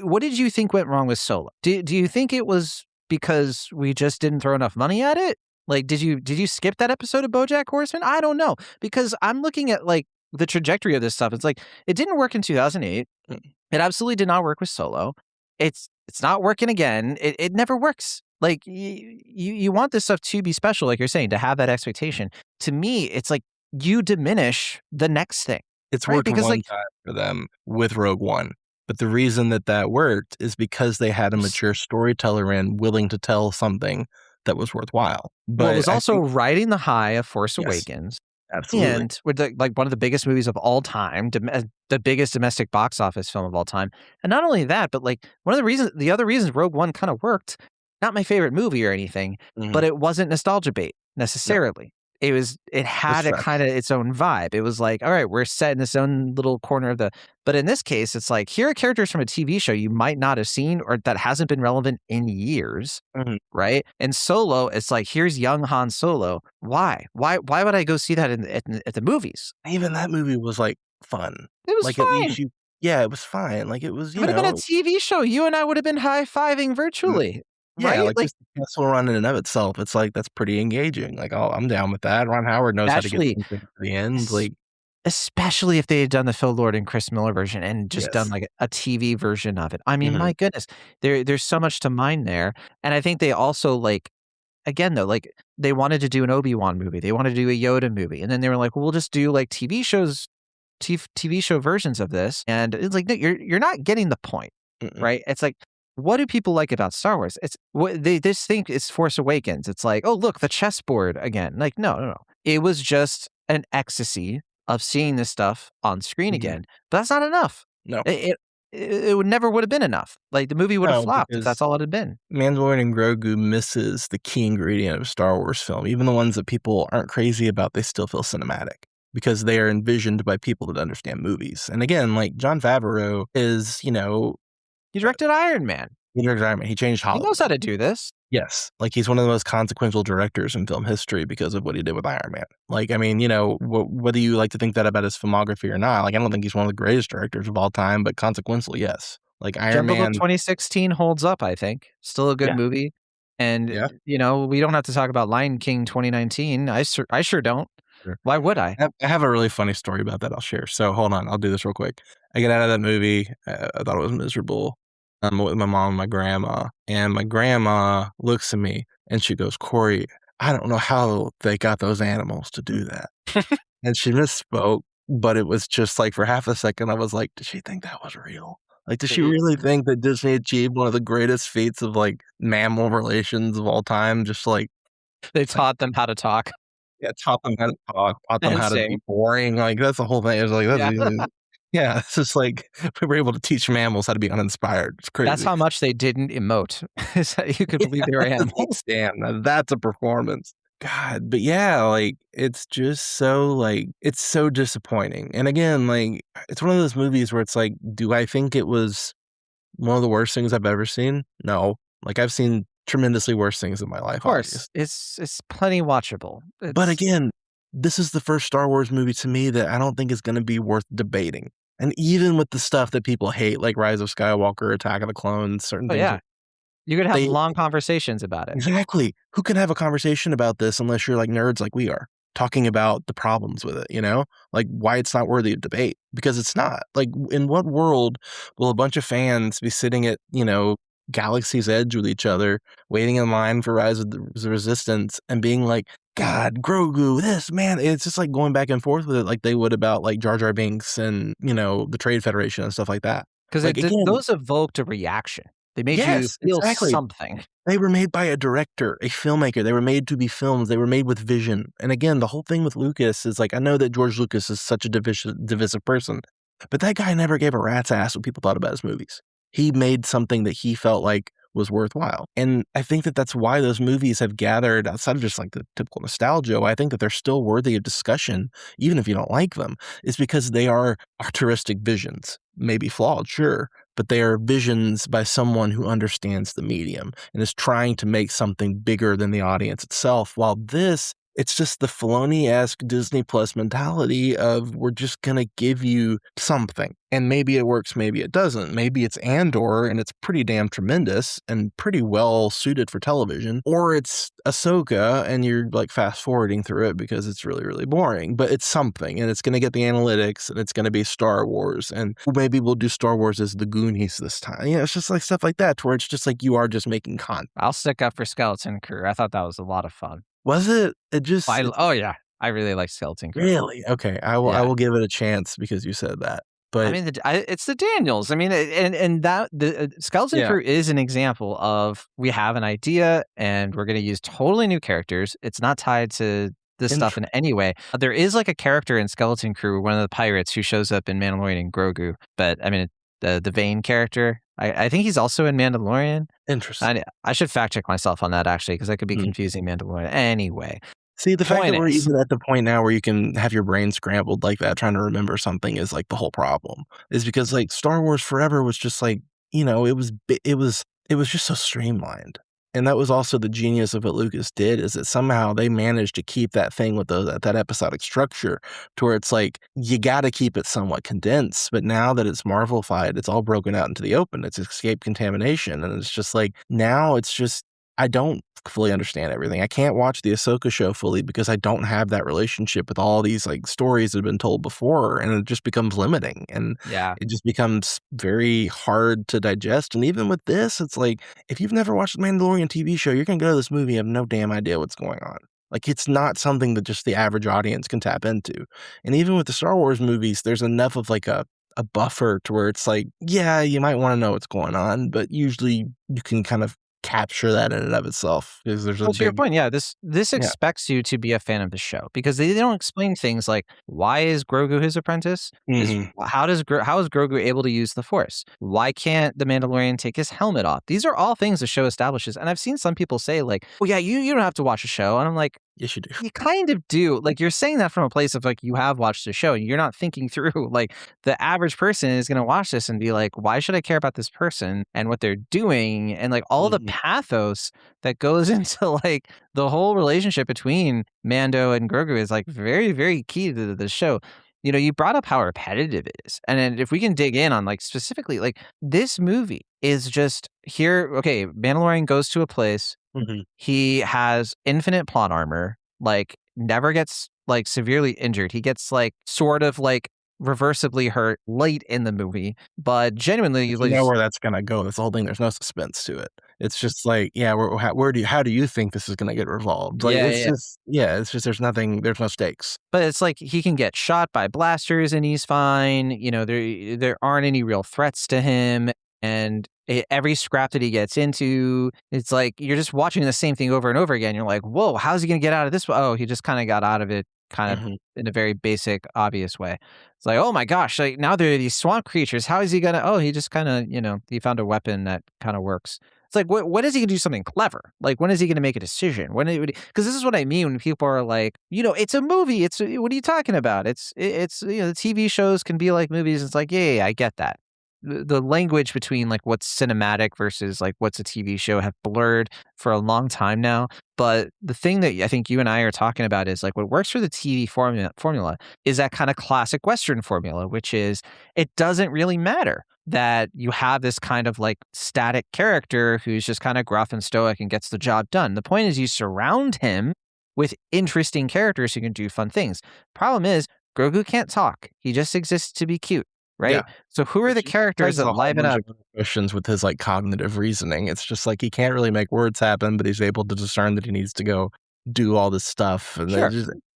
what did you think went wrong with Solo? Do you think it was because we just didn't throw enough money at it? Like, did you skip that episode of BoJack Horseman? I don't know, because I'm looking at, like, the trajectory of this stuff. It's like, it didn't work in 2008. Mm. It absolutely did not work with Solo. It's not working again. It never works. Like, you want this stuff to be special, like you're saying, to have that expectation. To me, it's like you diminish the next thing, It's right? worked Because, one like, time for them with Rogue One, but the reason that that worked is because they had a mature storyteller in willing to tell something that was worthwhile. well, it But was I also think riding the high of Force yes, Awakens. absolutely. And with like one of the biggest movies of all time, the biggest domestic box office film of all time. And not only that, but like the other reasons Rogue One kind of worked, not my favorite movie or anything, Mhm. but it wasn't nostalgia bait No, necessarily. It it's had a fresh. kind of its own vibe. It was like, all right, we're set in this own little corner of but in this case, it's like, here are characters from a TV show you might not have seen or that hasn't been relevant in years. Mhm. Right? And Solo, it's like, here's young Han Solo. Why? Why would I go see that at the movies? Even that movie was, like, fun. It was Like, at fine. least you yeah, it was fine. Like, it was, It would have been a TV show. You and I would have been high-fiving mm, virtually, yeah, right? like, Like, just the castle run in and of itself, it's like, that's pretty engaging. Like, oh, I'm down with that. Ron Howard knows how to get especially things to the end, es like especially if they had done the Phil Lord and Chris Miller version and just done, yes. like, a TV version of it. I mean, Mhm. my goodness, there's so much to mine there, and I think they also, like, again, though, like, they wanted to do an Obi-Wan movie, they wanted to do a Yoda movie, and then they were like, "Well, we'll just do, like, TV show versions of this," and it's like, "No, you're not getting the point," Mm-mm. right? It's like, what do people like about Star Wars? It's what they just think it's Force Awakens. It's like, "Oh, look, the chessboard again." Like, no, no, no. It was just an ecstasy of seeing this stuff on screen Mhm. again, but that's not enough. No. It would never would have been enough. Like, the movie would have No, flopped if that's because all it had been. Mandalorian and Grogu misses the key ingredient of a Star Wars film. Even the ones that people aren't crazy about, they still feel cinematic because they are envisioned by people that understand movies. And again, like Jon Favreau is, He directed Iron Man. he changed He knows how Hollywood. to do this. Yes, like he's one of the most consequential directors in film history because of what he did with Iron Man. Like, I mean, whether you like to think that about his filmography or not, like I don't think he's one of the greatest directors of all time, but consequential, yes. Like Iron Jungle Book Man, 2016 holds up, I think. Still a good yeah, movie. And, yeah. we don't have to talk about Lion King 2019. I sure don't. Sure. Why would I? I have a really funny story about that I'll share. So hold on, I'll do this real quick. I get out of that movie, I thought it was miserable. I'm with my mom and my grandma looks at me and she goes, "Cory, I don't know how they got those animals to do that." And she misspoke, but it was just like for half a second, I was like, "Did she think that was real? Like, does she I really think that Disney achieved one of the greatest feats of like mammal relations of all time? Just They like taught them how to talk yeah, taught them how to talk, taught them and how to sing. be boring, like, that's the whole thing, it's like, that's Yeah. yeah, it's just like, we were able to teach mammals how to be uninspired, it's That's crazy. how much they didn't emote, is that you could believe they were animals. Damn, now that's a performance. God, but yeah, like, it's just so, like it's so disappointing, and again, like, it's one of those movies where it's like, do I think it was one of the worst things I've ever seen? No. Like, I've seen tremendously worse things in my Of life, course, obviously. it's plenty watchable. But again, this is the first Star Wars movie to me that I don't think is gonna be worth debating. And even with the stuff that people hate, like Rise of Skywalker, Attack of the Clones, certain Oh, things yeah. like You could have they long conversations about it. exactly. Who can have a conversation about this unless you're like nerds like we are, talking about the problems with it, you know? Like why it's not worthy of debate, because it's not. Like in what world will a bunch of fans be sitting at, Galaxy's Edge with each other, waiting in line for Rise of the Resistance and being like, "God, Grogu, this man," it's just like going back and forth with it like they would about like Jar Jar Binks and, the Trade Federation and stuff like that. 'Cause Like again, those evoked a reaction. They made you yes, feel exactly. something. They were made by a director, a filmmaker. They were made to be films. They were made with vision. And again, the whole thing with Lucas is like, I know that George Lucas is such a divisive person, but that guy never gave a rat's ass what people thought about his movies. He made something that he felt like was worthwhile. And I think that that's why those movies have gathered, outside of just like the typical nostalgia, I think that they're still worthy of discussion, even if you don't like them, is because they are artistic visions. Maybe flawed, sure, but they are visions by someone who understands the medium and is trying to make something bigger than the audience itself. While this, it's just the Filoni-esque Disney Plus mentality of we're just going to give you something. And maybe it works, maybe it doesn't. Maybe it's Andor and it's pretty damn tremendous and pretty well suited for television. Or it's Ahsoka and you're like fast forwarding through it because it's really, really boring. But it's something and it's going to get the analytics and it's going to be Star Wars. And maybe we'll do Star Wars as the Goonies this time. You know, it's just like stuff like that to where it's just like you are just making content. I'll stick up for Skeleton Crew. I thought that was a lot of fun. Was it? It just... Oh, yeah. I really like Skeleton Crew. Really? Okay. I will give it a chance because you said that. But I mean, it's the Daniels. I mean, and that the Skeleton Crew is an example of we have an idea and we're going to use totally new characters. It's not tied to this stuff in any way. There is like a character in Skeleton Crew, one of the pirates who shows up in Mandalorian and Grogu. But I mean, the Vane character, I think he's also in Mandalorian. Interesting. I should fact check myself on that actually, because I could be confusing Mandalorian. Anyway. See, the fact that we're even at the point now where you can have your brain scrambled like that, trying to remember something is like the whole problem. Is because like Star Wars Forever was just like, you know, it was just so streamlined. And that was also the genius of what Lucas did, is that somehow they managed to keep that thing with that episodic structure to where it's like, you got to keep it somewhat condensed. But now that it's Marvel-fied, it's all broken out into the open. It's escape contamination. And it's just like, now it's just, I don't fully understand everything. I can't watch the Ahsoka show fully because I don't have that relationship with all these like stories that have been told before, and it just becomes limiting, and it just becomes very hard to digest. And even with this, it's like, if you've never watched the Mandalorian TV show, you're gonna go to this movie and have no damn idea what's going on. Like, it's not something that just the average audience can tap into. And even with the Star Wars movies, there's enough of like a buffer to where it's like, yeah, you might want to know what's going on, but usually you can kind of capture that in and of itself, because there's to your point, this expects you to be a fan of the show, because they don't explain things like, why is Grogu his apprentice? How is Grogu able to use the Force? Why can't the Mandalorian take his helmet off? These are all things the show establishes, and I've seen some people say like, well, yeah, you don't have to watch a show, and I'm like, yes, you do. You kind of do. Like, you're saying that from a place of like, you have watched the show and you're not thinking through, like, the average person is going to watch this and be like, why should I care about this person and what they're doing? And like all the pathos that goes into like the whole relationship between Mando and Grogu is like very, very key to the show. You know, you brought up how repetitive it is. And then if we can dig in on like specifically, like this movie is just here. Okay, Mandalorian goes to a place. He has infinite plot armor, like never gets like severely injured. He gets like sort of like reversibly hurt late in the movie, but genuinely you know where that's gonna go. That's the whole thing. There's no suspense to it. It's just like, yeah, how do you think this is gonna get resolved? Like, it's just there's nothing, there's no stakes. But it's like he can get shot by blasters and he's fine. You know, there aren't any real threats to him. And every scrap that he gets into, it's like you're just watching the same thing over and over again. You're like, whoa, how's he going to get out of this? Oh, he just kind of got out of it kind of in a very basic, obvious way. It's like, oh my gosh, like now there are these swamp creatures. How is he going to, oh, he just kind of, you know, he found a weapon that kind of works. It's like, when is he going to do something clever? Like, when is he going to make a decision? Because this is what I mean when people are like, you know, it's a movie. What are you talking about? It's you know, the TV shows can be like movies. It's like, yeah, I get that. The language between like what's cinematic versus like what's a TV show have blurred for a long time now. But the thing that I think you and I are talking about is like what works for the TV formula is that kind of classic Western formula, which is it doesn't really matter that you have this kind of like static character who's just kind of gruff and stoic and gets the job done. The point is you surround him with interesting characters who can do fun things. Problem is Grogu can't talk. He just exists to be cute. Right. Yeah. So who are the characters that liven up questions with his like cognitive reasoning? It's just like he can't really make words happen, but he's able to discern that he needs to go do all this stuff. And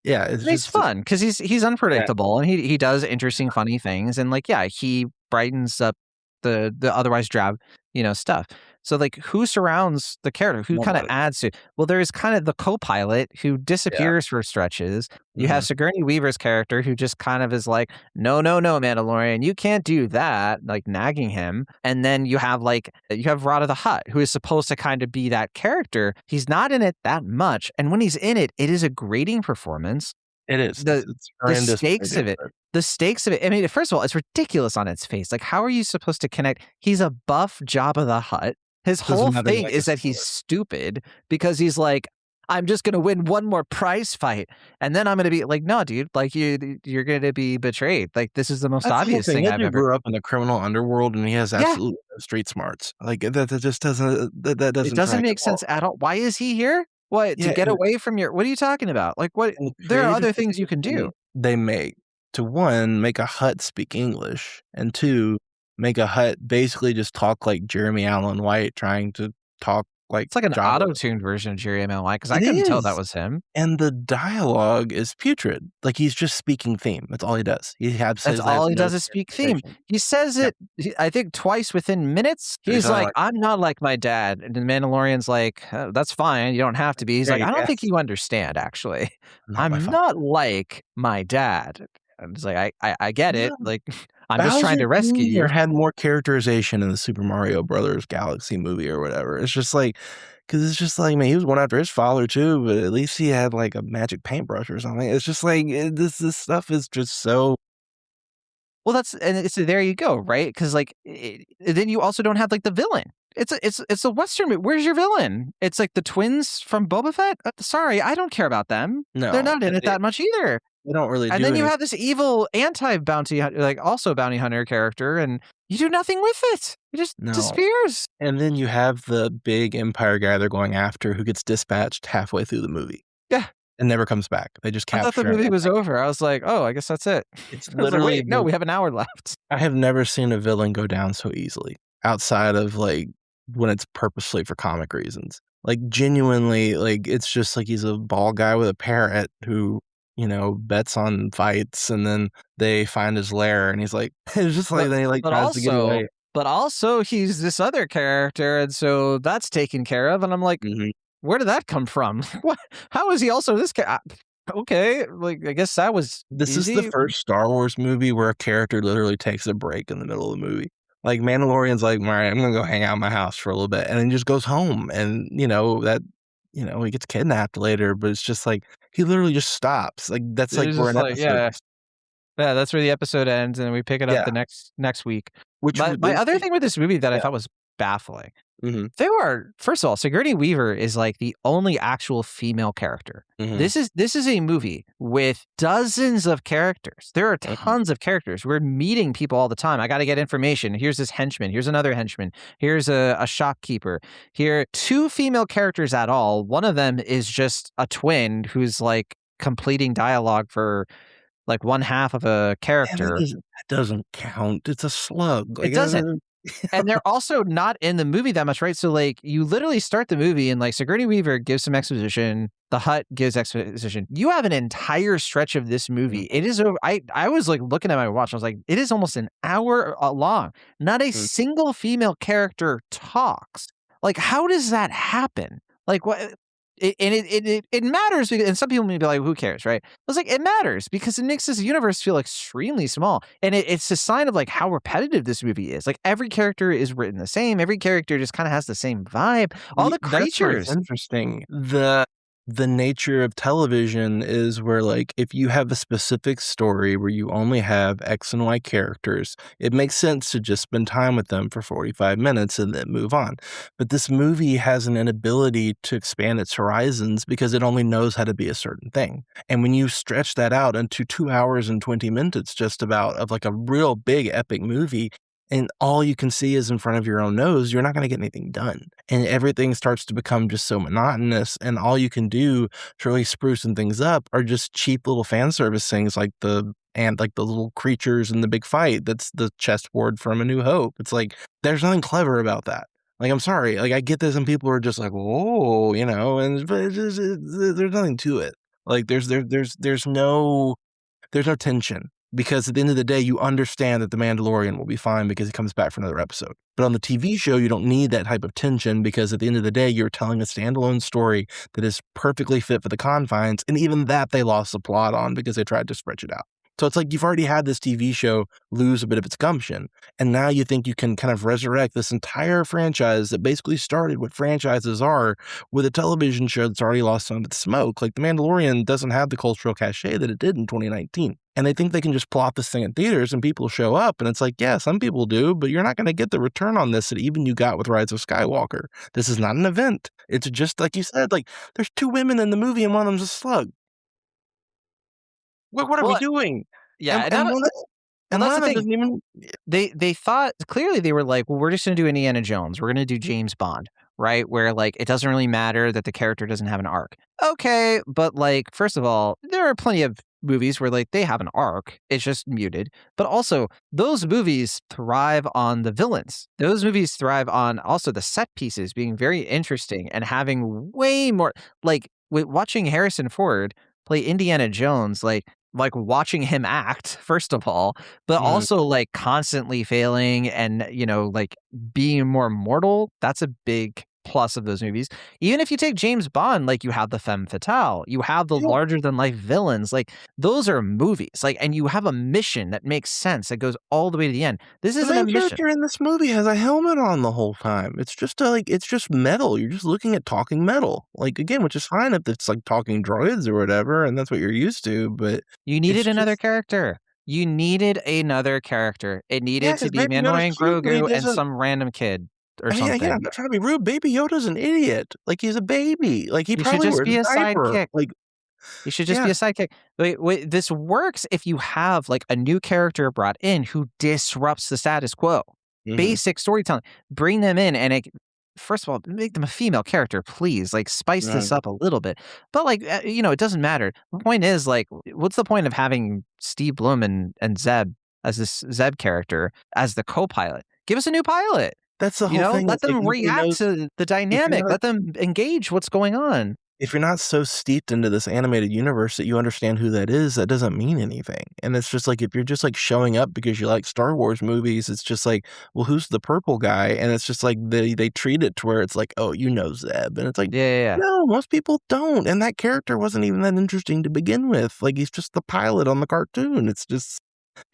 it's fun because he's unpredictable and he does interesting, funny things. And like, he brightens up the otherwise drab, you know, stuff. So like who surrounds the character? Who kind of adds to? Well, there's kind of the co-pilot who disappears for stretches. You have Sigourney Weaver's character who just kind of is like, no, Mandalorian, you can't do that, like nagging him. And then you have Rada the Hutt, who is supposed to kind of be that character. He's not in it that much. And when he's in it, it is a grating performance. It is. The stakes of it. The stakes of it. I mean, first of all, it's ridiculous on its face. Like, how are you supposed to connect? He's a buff Jabba the Hutt. His whole thing is that he's stupid because he's like, I'm just going to win one more prize fight. And then I'm going to be like, no, dude, like you're going to be betrayed. Like, this is the most obvious thing I've ever. Grew up in the criminal underworld and he has absolutely no street smarts. Like that just doesn't, that doesn't. It doesn't make sense at all. Why is he here? What, to get away from what are you talking about? Like, what? There are other things you can do. They make a Hutt speak English, and 2, make a Hutt basically just talk like Jeremy Allen White trying to talk like it's like an auto-tuned version of Jeremy Allen White because I couldn't tell that was him. And the dialogue is putrid. Like he's just speaking theme. That's all he does. That's all he does is speak theme. He says it, I think, twice within minutes. He's like, I'm not like my dad. And the Mandalorian's like, oh, that's fine. You don't have to be. He's like, I don't think you understand, actually. I'm not like my dad. I'm just like, I get it. Like, I'm just trying to rescue you. Had more characterization in the Super Mario Brothers Galaxy movie or whatever. It's just like, because it's just like, man, he was going after his father too, but at least he had like a magic paintbrush or something. It's just like this stuff is just so. Well, there you go, right? Because like, then you also don't have like the villain. It's a Western movie. Where's your villain? It's like the twins from Boba Fett. Sorry, I don't care about them. No, they're not in it that much either. They don't really. And then you have this evil anti-bounty, like also bounty hunter character, and you do nothing with it. It just disappears. And then you have the big Empire guy they're going after, who gets dispatched halfway through the movie. Yeah, and never comes back. They just capture. I thought the movie was over. I was like, oh, I guess that's it. It's literally like, no, we have an hour left. I have never seen a villain go down so easily, outside of like when it's purposely for comic reasons. Like genuinely, like it's just like he's a bald guy with a parrot who, bets on fights, and then they find his lair, and he's like, it's just like then he tries to get away. But also, he's this other character, and so that's taken care of. And I'm like, where did that come from? What? How is he also this guy? Okay, like I guess that was. This is the first Star Wars movie where a character literally takes a break in the middle of the movie. Like Mandalorian's like, all right, I'm gonna go hang out in my house for a little bit, and then just goes home, and he gets kidnapped later, but it's just like he literally just stops. Like that's like where an episode. Yeah, that's where the episode ends, and we pick it up the next week. My other thing with this movie that I thought was baffling. First of all, Sigourney Weaver is like the only actual female character. This is a movie with dozens of characters. There are tons of characters. We're meeting people all the time. I got to get information. Here's this henchman. Here's another henchman. Here's a shopkeeper. Here, 2 female characters at all. One of them is just a twin who's like completing dialogue for like one half of a character. That doesn't count. It's a slug. It doesn't. And they're also not in the movie that much, right? So like you literally start the movie and like Sigourney Weaver gives some exposition, the Hutt gives exposition. You have an entire stretch of this movie. It is I was like looking at my watch. I was like, it is almost an hour long. Not a single female character talks. Like, how does that happen? Like what? It matters because, and some people may be like, who cares, right? I was like, it matters because it makes this universe feel extremely small. And it's a sign of like how repetitive this movie is. Like every character is written the same. Every character just kind of has the same vibe. All the creatures. That's interesting. The nature of television is where like if you have a specific story where you only have X and Y characters, it makes sense to just spend time with them for 45 minutes and then move on. But this movie has an inability to expand its horizons because it only knows how to be a certain thing. And when you stretch that out into 2 hours and 20 minutes just about of like a real big epic movie, and all you can see is in front of your own nose, you're not going to get anything done. And everything starts to become just so monotonous. And all you can do to really sprucing things up are just cheap little fan service things like the little creatures in the big fight. That's the chessboard from A New Hope. It's like, there's nothing clever about that. Like, I'm sorry. Like, I get this and people are just like, whoa, but there's nothing to it. Like, there's no tension. because at the end of the day, you understand that the Mandalorian will be fine because he comes back for another episode. But on the TV show, you don't need that type of tension because at the end of the day, you're telling a standalone story that is perfectly fit for the confines. And even that they lost the plot on because they tried to stretch it out. So it's like you've already had this TV show lose a bit of its gumption. And now you think you can kind of resurrect this entire franchise that basically started what franchises are with a television show that's already lost some of its smoke. Like The Mandalorian doesn't have the cultural cachet that it did in 2019. And they think they can just plop this thing in theaters and people show up. And it's like, yeah, some people do, but you're not going to get the return on this that even you got with Rise of Skywalker. This is not an event. It's just like you said, like there's 2 women in the movie and one of them's a slug. What are we doing? Yeah, And one that's of the them thing. doesn't even. They thought clearly they were like, well, we're just going to do Indiana Jones. We're going to do James Bond, right? Where like it doesn't really matter that the character doesn't have an arc. Okay, but like first of all, there are plenty of movies where like they have an arc. It's just muted. But also those movies thrive on the villains. Those movies thrive on also the set pieces being very interesting and having way more like with watching Harrison Ford play Indiana Jones, like watching him act, first of all, but also like constantly failing and, you know, like being more mortal. That's a big plus of those movies. Even if you take James Bond, like you have the femme fatale, you have the larger than life villains, like those are movies, like, and you have a mission that makes sense that goes all the way to the end. This isn't a mission. The character in this movie has a helmet on the whole time. It's just it's just metal. You're just looking at talking metal, like again, which is fine if it's like talking droids or whatever, and that's what you're used to. But you needed another character. You needed another character. It needed to be Mandalorian and Grogu and some random kid. Or something. Again, I'm not trying to be rude. Baby Yoda's an idiot. Like he's a baby. Like he should just be a sidekick. Like he should just be a sidekick. Wait, this works if you have like a new character brought in who disrupts the status quo. Basic storytelling. Bring them in and first of all, make them a female character, please. Like spice this up a little bit. But like you know, it doesn't matter. The point is like, what's the point of having Steve Blum and Zeb as this Zeb character as the co-pilot? Give us a new pilot. That's the whole thing. Let them react to the dynamic. Let them engage what's going on. If you're not so steeped into this animated universe that you understand who that is, that doesn't mean anything. And it's just like, if you're just like showing up because you like Star Wars movies, it's just like, well, who's the purple guy? And it's just like, they treat it to where it's like, oh, you know Zeb. And it's like, no, most people don't. And that character wasn't even that interesting to begin with. Like, he's just the pilot on the cartoon. It's just...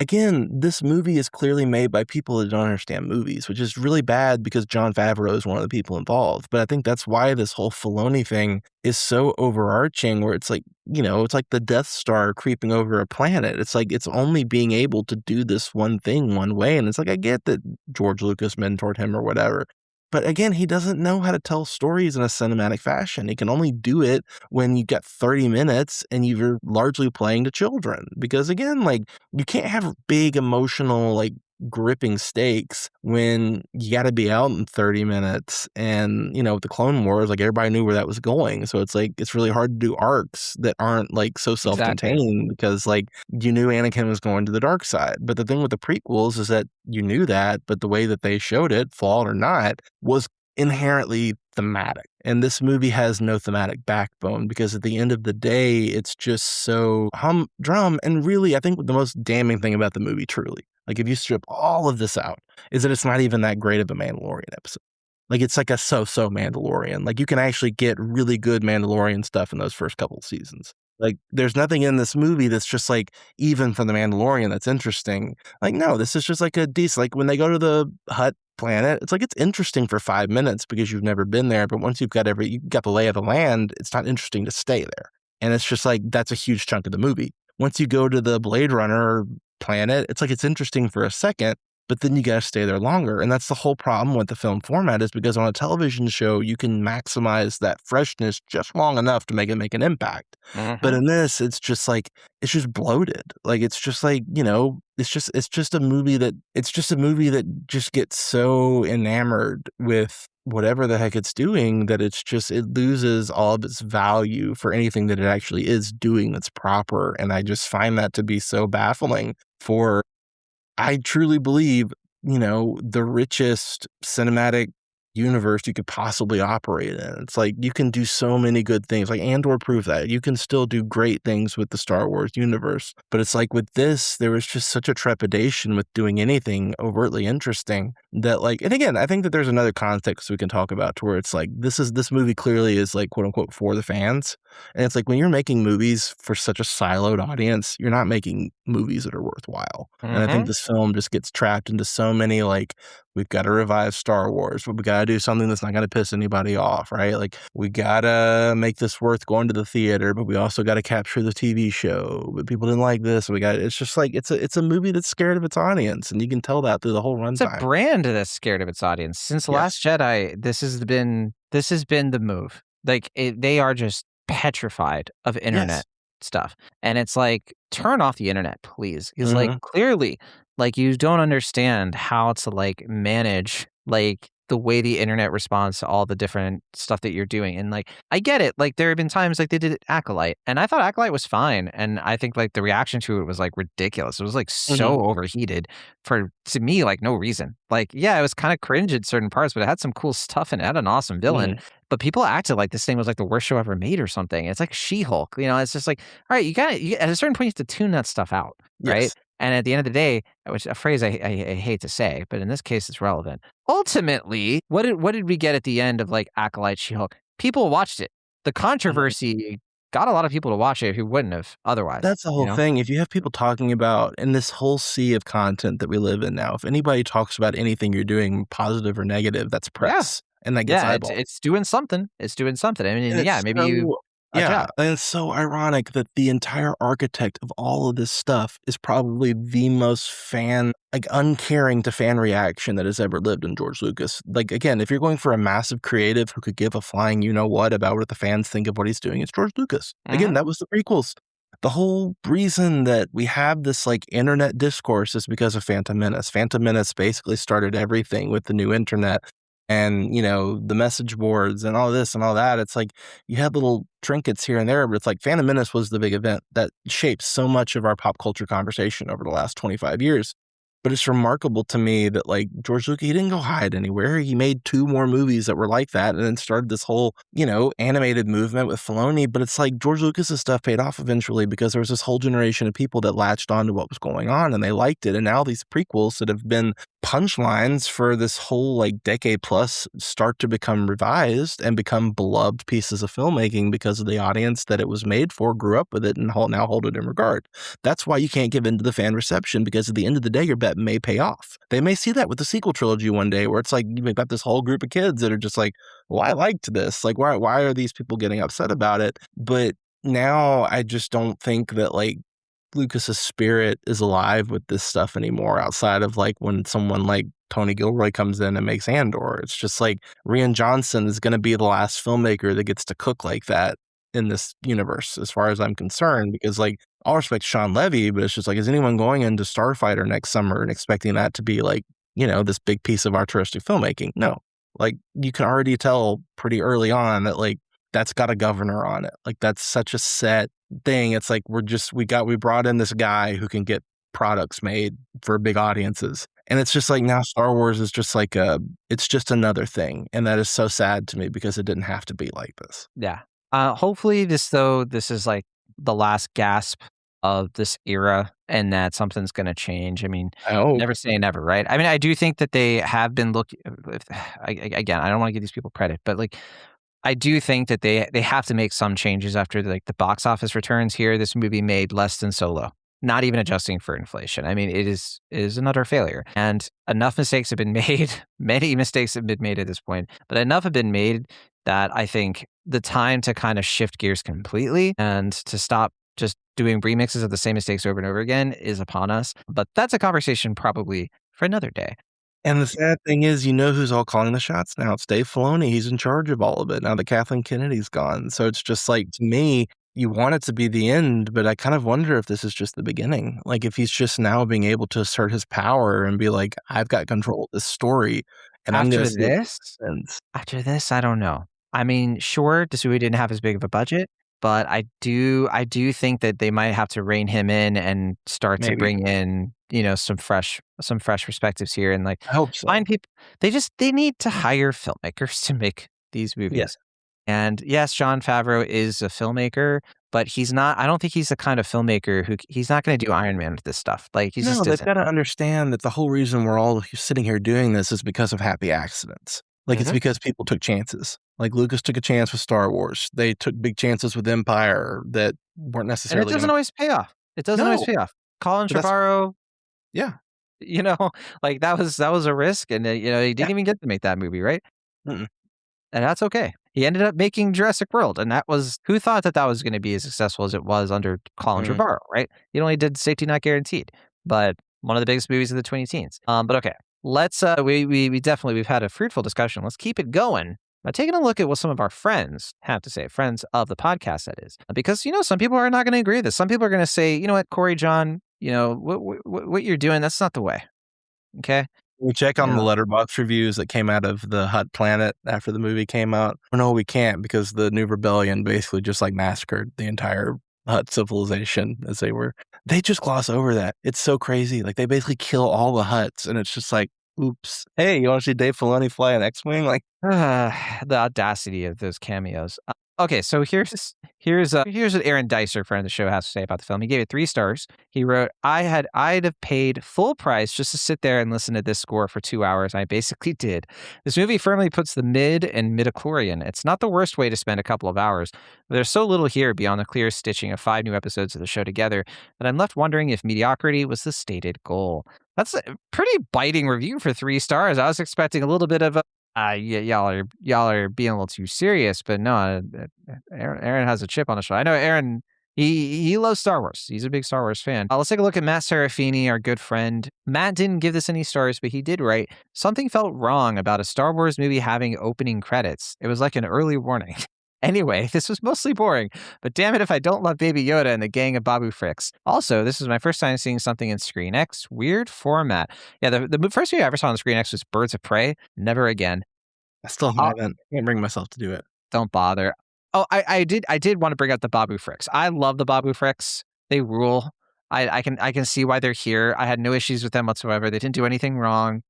Again, this movie is clearly made by people that don't understand movies, which is really bad because Jon Favreau is one of the people involved. But I think that's why this whole Filoni thing is so overarching, where it's like, you know, it's like the Death Star creeping over a planet. It's like it's only being able to do this one thing one way. And it's like, I get that George Lucas mentored him or whatever. But again, he doesn't know how to tell stories in a cinematic fashion. He can only do it when you get 30 minutes and you're largely playing to children. Because again, like you can't have big emotional, like gripping stakes when you got to be out in 30 minutes. And, you know, with the Clone Wars, like everybody knew where that was going. So it's like, it's really hard to do arcs that aren't like so self-contained because like you knew Anakin was going to the dark side. But the thing with the prequels is that you knew that, but the way that they showed it, flawed or not, was inherently thematic. And this movie has no thematic backbone because at the end of the day, it's just so humdrum. And really, I think the most damning thing about the movie, truly, like if you strip all of this out, is that it's not even that great of a Mandalorian episode. Like it's like a so-so Mandalorian. Like you can actually get really good Mandalorian stuff in those first couple of seasons. Like there's nothing in this movie that's just like, even for the Mandalorian, that's interesting. Like, no, this is just like a decent, like when they go to the Hutt planet, it's like, it's interesting for 5 minutes because you've never been there. But once you got the lay of the land, it's not interesting to stay there. And it's just like, that's a huge chunk of the movie. Once you go to the Blade Runner planet, it's like, it's interesting for a second, but then you got to stay there longer. And that's the whole problem with the film format, is because on a television show, you can maximize that freshness just long enough to make an impact. But in this, it's just like, it's just bloated. Like, it's just like, you know, it's just a movie that just gets so enamored with whatever the heck it's doing that it loses all of its value for anything that it actually is doing that's proper. And I just find that to be so baffling I truly believe, you know, the richest cinematic universe you could possibly operate in. It's like you can do so many good things. Like Andor proved that. You can still do great things with the Star Wars universe. But it's like with this, there was just such a trepidation with doing anything overtly interesting that like, and again, I think that there's another context we can talk about to where it's like this movie clearly is like quote unquote for the fans. And it's like when you're making movies for such a siloed audience, you're not making movies that are worthwhile. And I think this film just gets trapped into so many like, we've got to revive Star Wars, but we got to do something that's not going to piss anybody off, right? Like we got to make this worth going to the theater, but we also got to capture the TV show. But people didn't like this. It's just like it's a movie that's scared of its audience, and you can tell that through the whole runtime. It's a brand that's scared of its audience. Since The Last Jedi, this has been the move. Like they are just petrified of internet stuff. And it's like, turn off the internet, please. Because like clearly, like you don't understand how to like manage like the way the internet responds to all the different stuff that you're doing. And like, I get it. Like there have been times like they did Acolyte and I thought Acolyte was fine. And I think like the reaction to it was like ridiculous. It was like so overheated to me, like no reason. Like, yeah, it was kind of cringe in certain parts, but it had some cool stuff and it had an awesome villain. But people acted like this thing was like the worst show ever made or something. It's like She-Hulk, you know, it's just like, all right, at a certain point, you have to tune that stuff out, right? And at the end of the day, which a phrase I hate to say, but in this case, it's relevant. Ultimately, what did we get at the end of like Acolyte She-Hulk? People watched it. The controversy got a lot of people to watch it who wouldn't have otherwise. That's the whole thing. If you have people talking about in this whole sea of content that we live in now, if anybody talks about anything you're doing, positive or negative, that's press. And that gets eyeballs. It's doing something. It's doing something. I mean, maybe you. And it's so ironic that the entire architect of all of this stuff is probably the most uncaring to fan reaction that has ever lived in George Lucas. Like, again, if you're going for a massive creative who could give a flying you-know-what about what the fans think of what he's doing, it's George Lucas. Again, that was the prequels. The whole reason that we have this like internet discourse is because of Phantom Menace. Phantom Menace basically started everything with the new internet. And, you know, the message boards and all this and all that, it's like you have little trinkets here and there, but it's like Phantom Menace was the big event that shaped so much of our pop culture conversation over the last 25 years. But it's remarkable to me that like George Lucas, he didn't go hide anywhere. He made 2 more movies that were like that and then started this whole, you know, animated movement with Filoni. But it's like George Lucas's stuff paid off eventually because there was this whole generation of people that latched on to what was going on and they liked it. And now these prequels that have been punchlines for this whole like decade plus start to become revised and become beloved pieces of filmmaking because of the audience that it was made for, grew up with it, and now hold it in regard. That's why you can't give in to the fan reception, because at the end of the day, your bet may pay off. They may see that with the sequel trilogy one day where it's like you've got this whole group of kids that are just like, well, I liked this. Like, why are these people getting upset about it? But now I just don't think that like Lucas's spirit is alive with this stuff anymore outside of like when someone like Tony Gilroy comes in and makes Andor. It's just like Rian Johnson is going to be the last filmmaker that gets to cook like that in this universe, as far as I'm concerned, because like all respect to Sean Levy, but it's just like, is anyone going into Starfighter next summer and expecting that to be like, you know, this big piece of artistic filmmaking? No, like you can already tell pretty early on that like that's got a governor on it. Like that's such a set thing. It's like we brought in this guy who can get products made for big audiences. And it's just like now Star Wars is just like it's just another thing. And that is so sad to me because it didn't have to be like this. Yeah. Hopefully this is like the last gasp of this era and that something's going to change. I mean, never say never, right? I mean, I do think that they have been looking, again, I don't want to give these people credit, but like, I do think that they have to make some changes after like the box office returns here. This movie made less than Solo, not even adjusting for inflation. I mean, it is an utter failure, and enough mistakes have been made. Many mistakes have been made at this point, but enough have been made that I think the time to kind of shift gears completely and to stop just doing remixes of the same mistakes over and over again is upon us. But that's a conversation probably for another day. And the sad thing is, you know who's all calling the shots now? It's Dave Filoni. He's in charge of all of it now that Kathleen Kennedy's gone. So it's just like, to me, you want it to be the end, but I kind of wonder if this is just the beginning. Like if he's just now being able to assert his power and be like, I've got control of this story. And after this, I don't know. I mean, sure, this movie didn't have as big of a budget, but I do think that they might have to rein him in and start to bring in some fresh perspectives here, and like I hope so. find people. They need to hire filmmakers to make these movies. Yes. And yes, Jon Favreau is a filmmaker, but he's not. I don't think he's the kind of filmmaker he's not going to do Iron Man with this stuff. Like he just No, they've isn't. got to understand that the whole reason we're all sitting here doing this is because of happy accidents. Like it's because people took chances. Like Lucas took a chance with Star Wars. They took big chances with Empire that weren't And necessarily. it doesn't always pay off. It doesn't always pay off. Colin Trevorrow, yeah, like that was a risk, and he didn't even get to make that movie, right? Mm-mm. And that's okay. He ended up making Jurassic World, and that was who thought that was going to be as successful as it was under Colin Trevorrow, right? He only did Safety Not Guaranteed, but one of the biggest movies of the 2010s. But okay, let's we definitely we've had a fruitful discussion. Let's keep it going by taking a look at what some of our friends have to say, friends of the podcast, that is, because some people are not going to agree with this. Some people are going to say, you know what, Cory, Jon, what you're doing, that's not the way. Okay. We check on the Letterboxd reviews that came out of the Hutt Planet after the movie came out. Oh, no, we can't, because the New Rebellion basically just like massacred the entire Hutt civilization as they just gloss over that. It's so crazy. Like they basically kill all the Hutts, and it's just like, oops. Hey, you want to see Dave Filoni fly an X-Wing? Like the audacity of those cameos. Okay, so here's what Aaron Dicer, friend of the show, has to say about the film. He gave it 3 stars. He wrote, I'd have paid full price just to sit there and listen to this score for 2 hours. I basically did. This movie firmly puts the mid and midichlorian. It's not the worst way to spend a couple of hours, but there's so little here beyond the clear stitching of 5 new episodes of the show together that I'm left wondering if mediocrity was the stated goal. That's a pretty biting review for 3 stars. I was expecting a little bit of a y'all are being a little too serious, but no, Aaron has a chip on the shoulder. I know Aaron, he loves Star Wars. He's a big Star Wars fan. Let's take a look at Matt Serafini, our good friend. Matt didn't give this any stars, but he did write, something felt wrong about a Star Wars movie having opening credits. It was like an early warning. Anyway, this was mostly boring, but damn it if I don't love Baby Yoda and the gang of Babu Fricks. Also, this is my first time seeing something in Screen X. Weird format. Yeah, the first movie I ever saw on Screen X was Birds of Prey. Never again. I still haven't. I can't bring myself to do it. Don't bother. Oh, I did want to bring up the Babu Fricks. I love the Babu Fricks. They rule. I can see why they're here. I had no issues with them whatsoever. They didn't do anything wrong.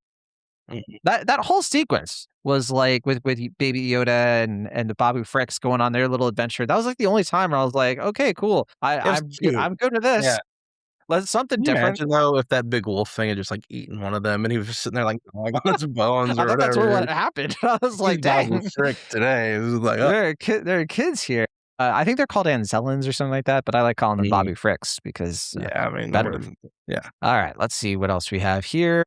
That whole sequence was like with Baby Yoda and the Babu Fricks going on their little adventure. That was like the only time where I was like, okay, cool. I'm good with this. Yeah. Let's something different. Imagine though if that big wolf thing had just like eaten one of them, and he was just sitting there like gnawing on its bones or I thought whatever. That's what happened. I was like, dang, Frick today. It was like, there are kids here. I think they're called Anzellans or something like that, but I like calling them Babu Fricks because better. Yeah. All right, let's see what else we have here.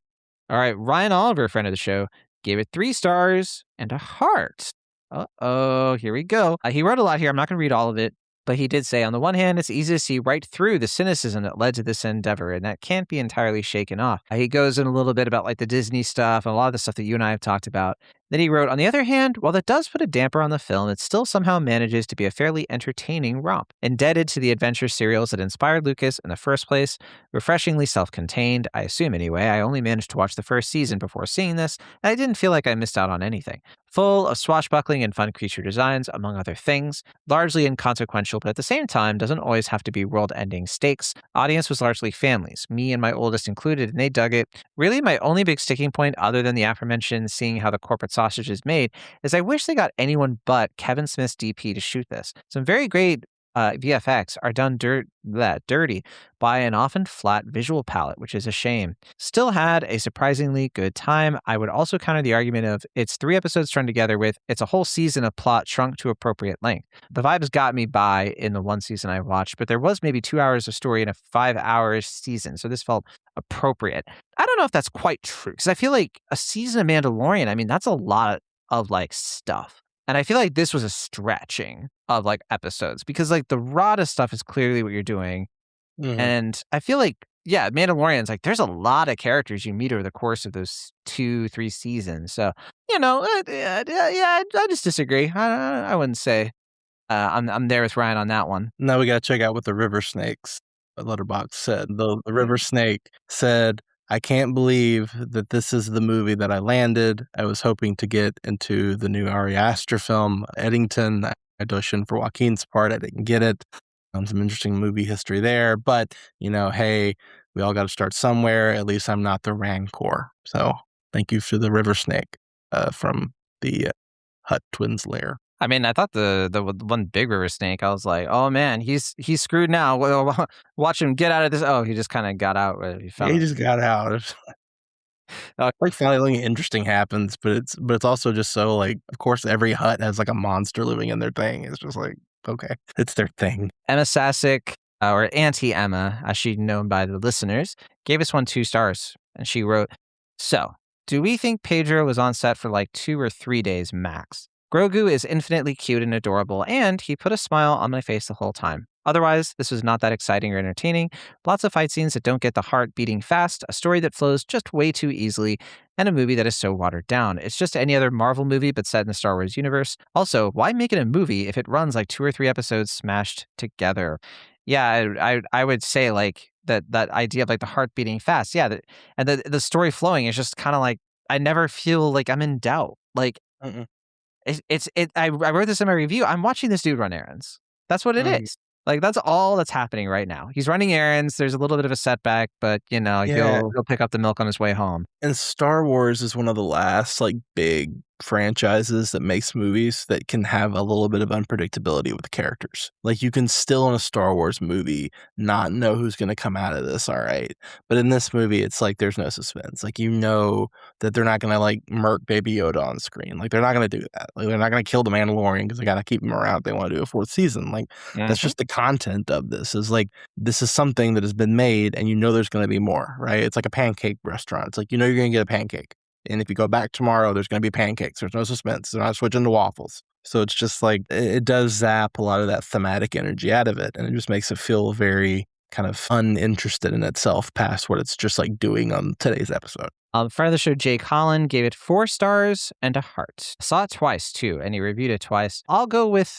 All right, Ryan Oliver, friend of the show, gave it 3 stars and a heart. Uh-oh, here we go. He wrote a lot here. I'm not going to read all of it, but he did say, on the one hand, it's easy to see right through the cynicism that led to this endeavor, and that can't be entirely shaken off. He goes in a little bit about like the Disney stuff and a lot of the stuff that you and I have talked about. Then he wrote, on the other hand, while that does put a damper on the film, it still somehow manages to be a fairly entertaining romp. Indebted to the adventure serials that inspired Lucas in the first place, refreshingly self-contained, I assume anyway. I only managed to watch the first season before seeing this, and I didn't feel like I missed out on anything. Full of swashbuckling and fun creature designs, among other things. Largely inconsequential, but at the same time, doesn't always have to be world-ending stakes. Audience was largely families, me and my oldest included, and they dug it. Really, my only big sticking point, other than the aforementioned seeing how the corporate sausage is made, is I wish they got anyone but Kevin Smith's DP to shoot this. Some very great VFX are done dirty by an often flat visual palette, which is a shame. Still had a surprisingly good time. I would also counter the argument of it's 3 episodes strung together with it's a whole season of plot shrunk to appropriate length. The vibes got me by in the one season I watched, but there was maybe 2 hours of story in a 5-hour season, so this felt appropriate. I don't know if that's quite true, because I feel like a season of Mandalorian, I mean, that's a lot of like stuff. And I feel like this was a stretching of like episodes, because like the raw stuff is clearly what you're doing. Mm-hmm. And I feel like, yeah, Mandalorian's like, there's a lot of characters you meet over the course of those 2-3 seasons. So, I just disagree. I wouldn't say I'm there with Ryan on that one. Now we got to check out what the river snakes Letterboxd said. The river snake said, I can't believe that this is the movie that I landed. I was hoping to get into the new Ari Aster film, Eddington. I auditioned for Joaquin's part. I didn't get it. Some interesting movie history there. But, hey, we all got to start somewhere. At least I'm not the Rancor. So thank you for the river snake from the Hutt twins lair. I mean, I thought the one big river snake, I was like, oh man, he's screwed now. Well, watch him get out of this. Oh, he just kind of got out. He just got out. Like finally interesting happens, but it's also just so like, of course, every hut has like a monster living in their thing. It's just like, okay, it's their thing. Emma Sasick, or Auntie Emma, as she's known by the listeners, gave us 2 stars, and she wrote, "So, do we think Pedro was on set for like 2 or 3 days max? Grogu is infinitely cute and adorable, and he put a smile on my face the whole time. Otherwise, this was not that exciting or entertaining. Lots of fight scenes that don't get the heart beating fast, a story that flows just way too easily, and a movie that is so watered down. It's just any other Marvel movie but set in the Star Wars universe. Also, why make it a movie if it runs like 2 or 3 episodes smashed together?" Yeah, I would say like that idea of like the heart beating fast. Yeah, and the story flowing is just kind of like I never feel like I'm in doubt. Like Mm-mm. I wrote this in my review. I'm watching this dude run errands. That's what it is. Like that's all that's happening right now. He's running errands. There's a little bit of a setback, but he'll pick up the milk on his way home. And Star Wars is one of the last like big franchises that makes movies that can have a little bit of unpredictability with the characters. Like you can still in a Star Wars movie not know who's going to come out of this, all right? But in this movie, it's like there's no suspense. Like you know that they're not going to like murk Baby Yoda on screen. Like they're not going to do that. Like they're not going to kill the Mandalorian because they got to keep him around if they want to do a 4th season. Like that's just the content of this. Is like this is something that has been made, and you know there's going to be more, right? It's like a pancake restaurant. It's like you know you're going to get a pancake. And if you go back tomorrow, there's going to be pancakes. There's no suspense. They're not switching to waffles. So it's just like, it does zap a lot of that thematic energy out of it. And it just makes it feel very kind of uninterested in itself past what it's just like doing on today's episode. Friend of the show, Jake Holland, gave it 4 stars and a heart. Saw it twice too, and he reviewed it twice. I'll go with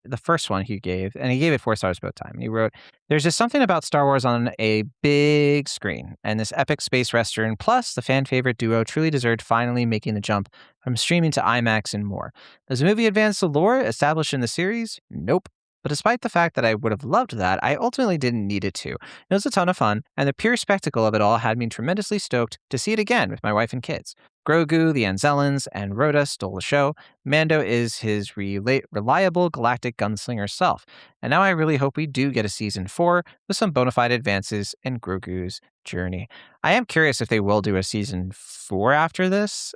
the first one he gave, and he gave it 4 stars both times. He wrote, "There's just something about Star Wars on a big screen, and this epic space western, plus the fan favorite duo truly deserved finally making the jump from streaming to IMAX and more. Does the movie advance the lore established in the series? Nope. But despite the fact that I would have loved that, I ultimately didn't need it to. It was a ton of fun, and the pure spectacle of it all had me tremendously stoked to see it again with my wife and kids. Grogu, the Anzellans, and Rhoda stole the show. Mando is his reliable galactic gunslinger self. And now I really hope we do get a season 4 with some bona fide advances in Grogu's journey." I am curious if they will do a season 4 after this.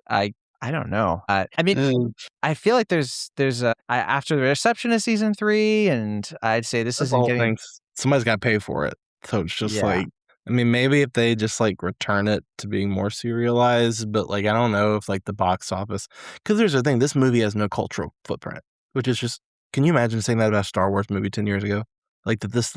I don't know. I mean, I feel like there's after the reception of season 3, and I'd say this isn't getting. Somebody's got to pay for it, so it's just like, I mean, maybe if they just like return it to being more serialized, but like I don't know if like the box office, because there's the thing, this movie has no cultural footprint, which is just, can you imagine saying that about a Star Wars movie 10 years ago? Like that this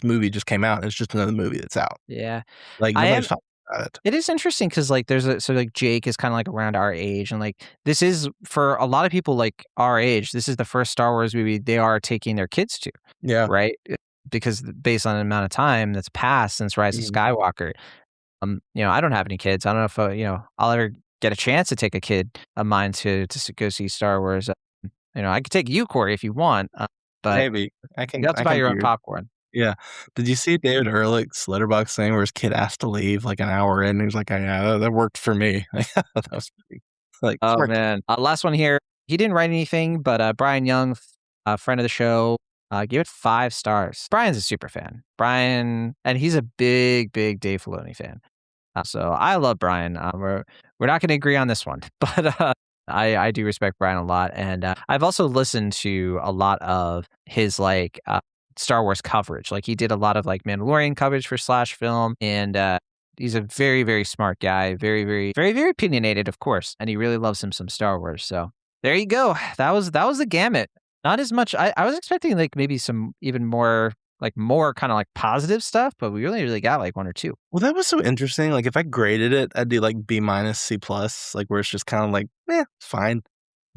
movie just came out and it's just another movie that's out. Yeah, like nobody's talking about it. It is interesting because like so like Jake is kind of like around our age, and like this is for a lot of people like our age, this is the first Star Wars movie they are taking their kids to. Yeah. Right. Because based on the amount of time that's passed since Rise of Skywalker, I don't have any kids. I don't know if I'll ever get a chance to take a kid of mine to go see Star Wars. I could take you, Corey, if you want, but maybe I can. You have to buy your own popcorn. Yeah. Did you see David Ehrlich's Letterboxd thing where his kid asked to leave like an hour in? He was like, "Yeah, that worked for me." That was pretty, like, oh man. Last one here. He didn't write anything, but Brian Young, a friend of the show, gave it 5 stars. Brian's a super fan. Brian, and he's a big Dave Filoni fan. So I love Brian. We're not going to agree on this one, but I do respect Brian a lot, and I've also listened to a lot of his like Star Wars coverage. Like he did a lot of like Mandalorian coverage for Slash Film, and he's a very smart guy, very opinionated, of course, and he really loves him some Star Wars. So there you go. That was the gamut. Not as much. I was expecting like maybe some even more kind of like positive stuff, but we really got like 1 or 2. Well, that was so interesting. Like if I graded it, I'd do like B-, C+, like where it's just kind of like, it's fine.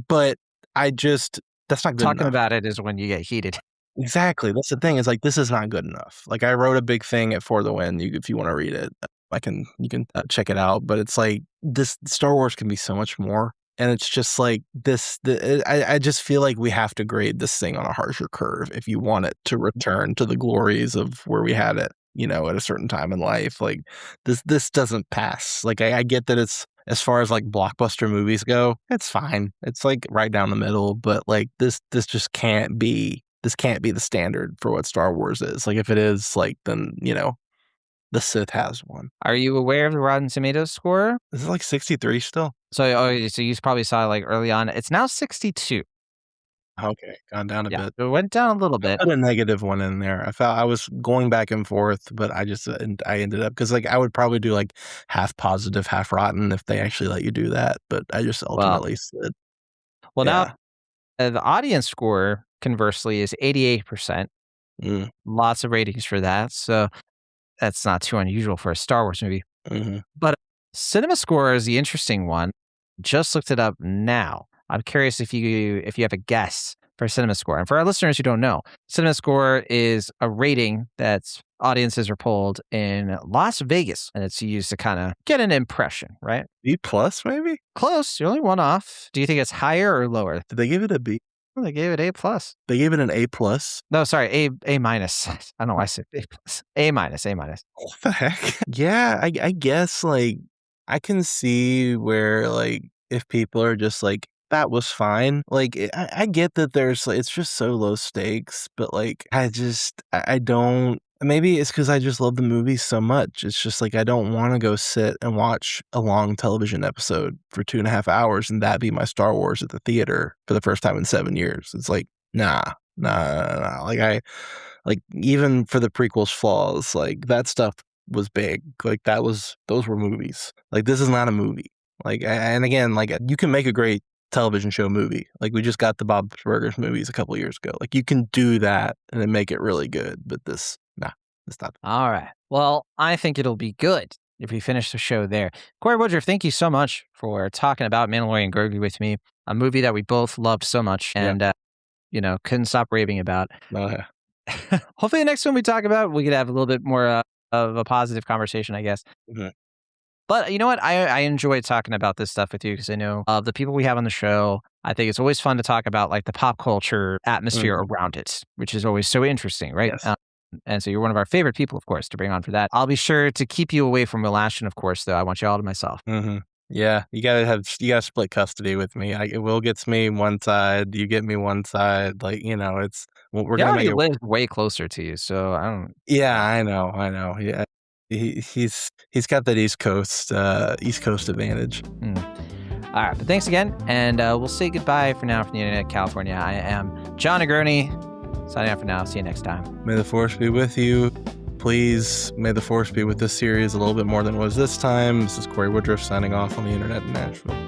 But that's not good Talking enough. about it is when you get heated. Exactly. That's the thing. Is like, this is not good enough. Like I wrote a big thing at For the Win. If you want to read it, you can check it out. But it's like this Star Wars can be so much more. And it's just like this, I just feel like we have to grade this thing on a harsher curve if you want it to return to the glories of where we had it. at a certain time in life. Like this doesn't pass. Like I get that it's, as far as like blockbuster movies go, it's fine. It's like right down the middle, but like this just can't be the standard for what Star Wars is. Like if it is, like, then, the Sith has one. Are you aware of the Rotten Tomatoes score? Is it like 63 still? So you probably saw like early on. It's now 62. Okay, gone down a bit. It went down a little bit. I put a negative one in there. I felt I was going back and forth, but I ended up, because like I would probably do like half positive, half rotten if they actually let you do that. But I just ultimately said, now the audience score conversely is 88%. Lots of ratings for that. So that's not too unusual for a Star Wars movie. But Cinema Score is the interesting one. Just looked it up now. I'm curious if you have a guess for Cinema Score. And for our listeners who don't know, Cinema Score is a rating that audiences are polled in Las Vegas, and it's used to kind of get an impression, right? B plus, maybe? Close. You're only one off. Do you think it's higher or lower? Did they give it a B? Well, they gave it A plus. They gave it an A plus? No, sorry, A minus. I don't know why I said A plus. A minus. What the heck? Yeah, I guess, like, I can see where, like, if people are just like, that was fine. Like, I get that it's just so low stakes, but like, I don't. Maybe it's because I just love the movie so much. It's just like I don't want to go sit and watch a long television episode for 2.5 hours and that be my Star Wars at the theater for the first time in 7 years. It's like, nah. Like even for the prequels flaws, like that stuff was big. Like those were movies. Like this is not a movie. Like, and again, like you can make a great television show movie. Like we just got the Bob's Burgers movies a couple years ago. Like you can do that and then make it really good. But it's not. All right. Well, I think it'll be good if we finish the show there. Cory Woodroof, thank you so much for talking about Mandalorian and Grogu with me, a movie that we both loved so much and, couldn't stop raving about. Oh, yeah. Hopefully the next one we talk about, we could have a little bit more of a positive conversation, I guess. But you know what? I enjoy talking about this stuff with you because I know the people we have on the show, I think it's always fun to talk about like the pop culture atmosphere around it, which is always so interesting, right? Yes. And so you're one of our favorite people, of course, to bring on for that. I'll be sure to keep you away from Will Ashton, of course, though. I want you all to myself. Yeah, you gotta split custody with me. Will gets me one side, you get me one side. Like we're gonna make it. Live way closer to you, so I don't. Yeah, I know. Yeah, he's got that East Coast advantage. All right, but thanks again, and we'll say goodbye for now from the Internet California. I am Jon Negroni. Signing out for now. See you next time. May the Force be with you. Please, may the Force be with this series a little bit more than it was this time. This is Cory Woodroof signing off on the Internet in Nashville.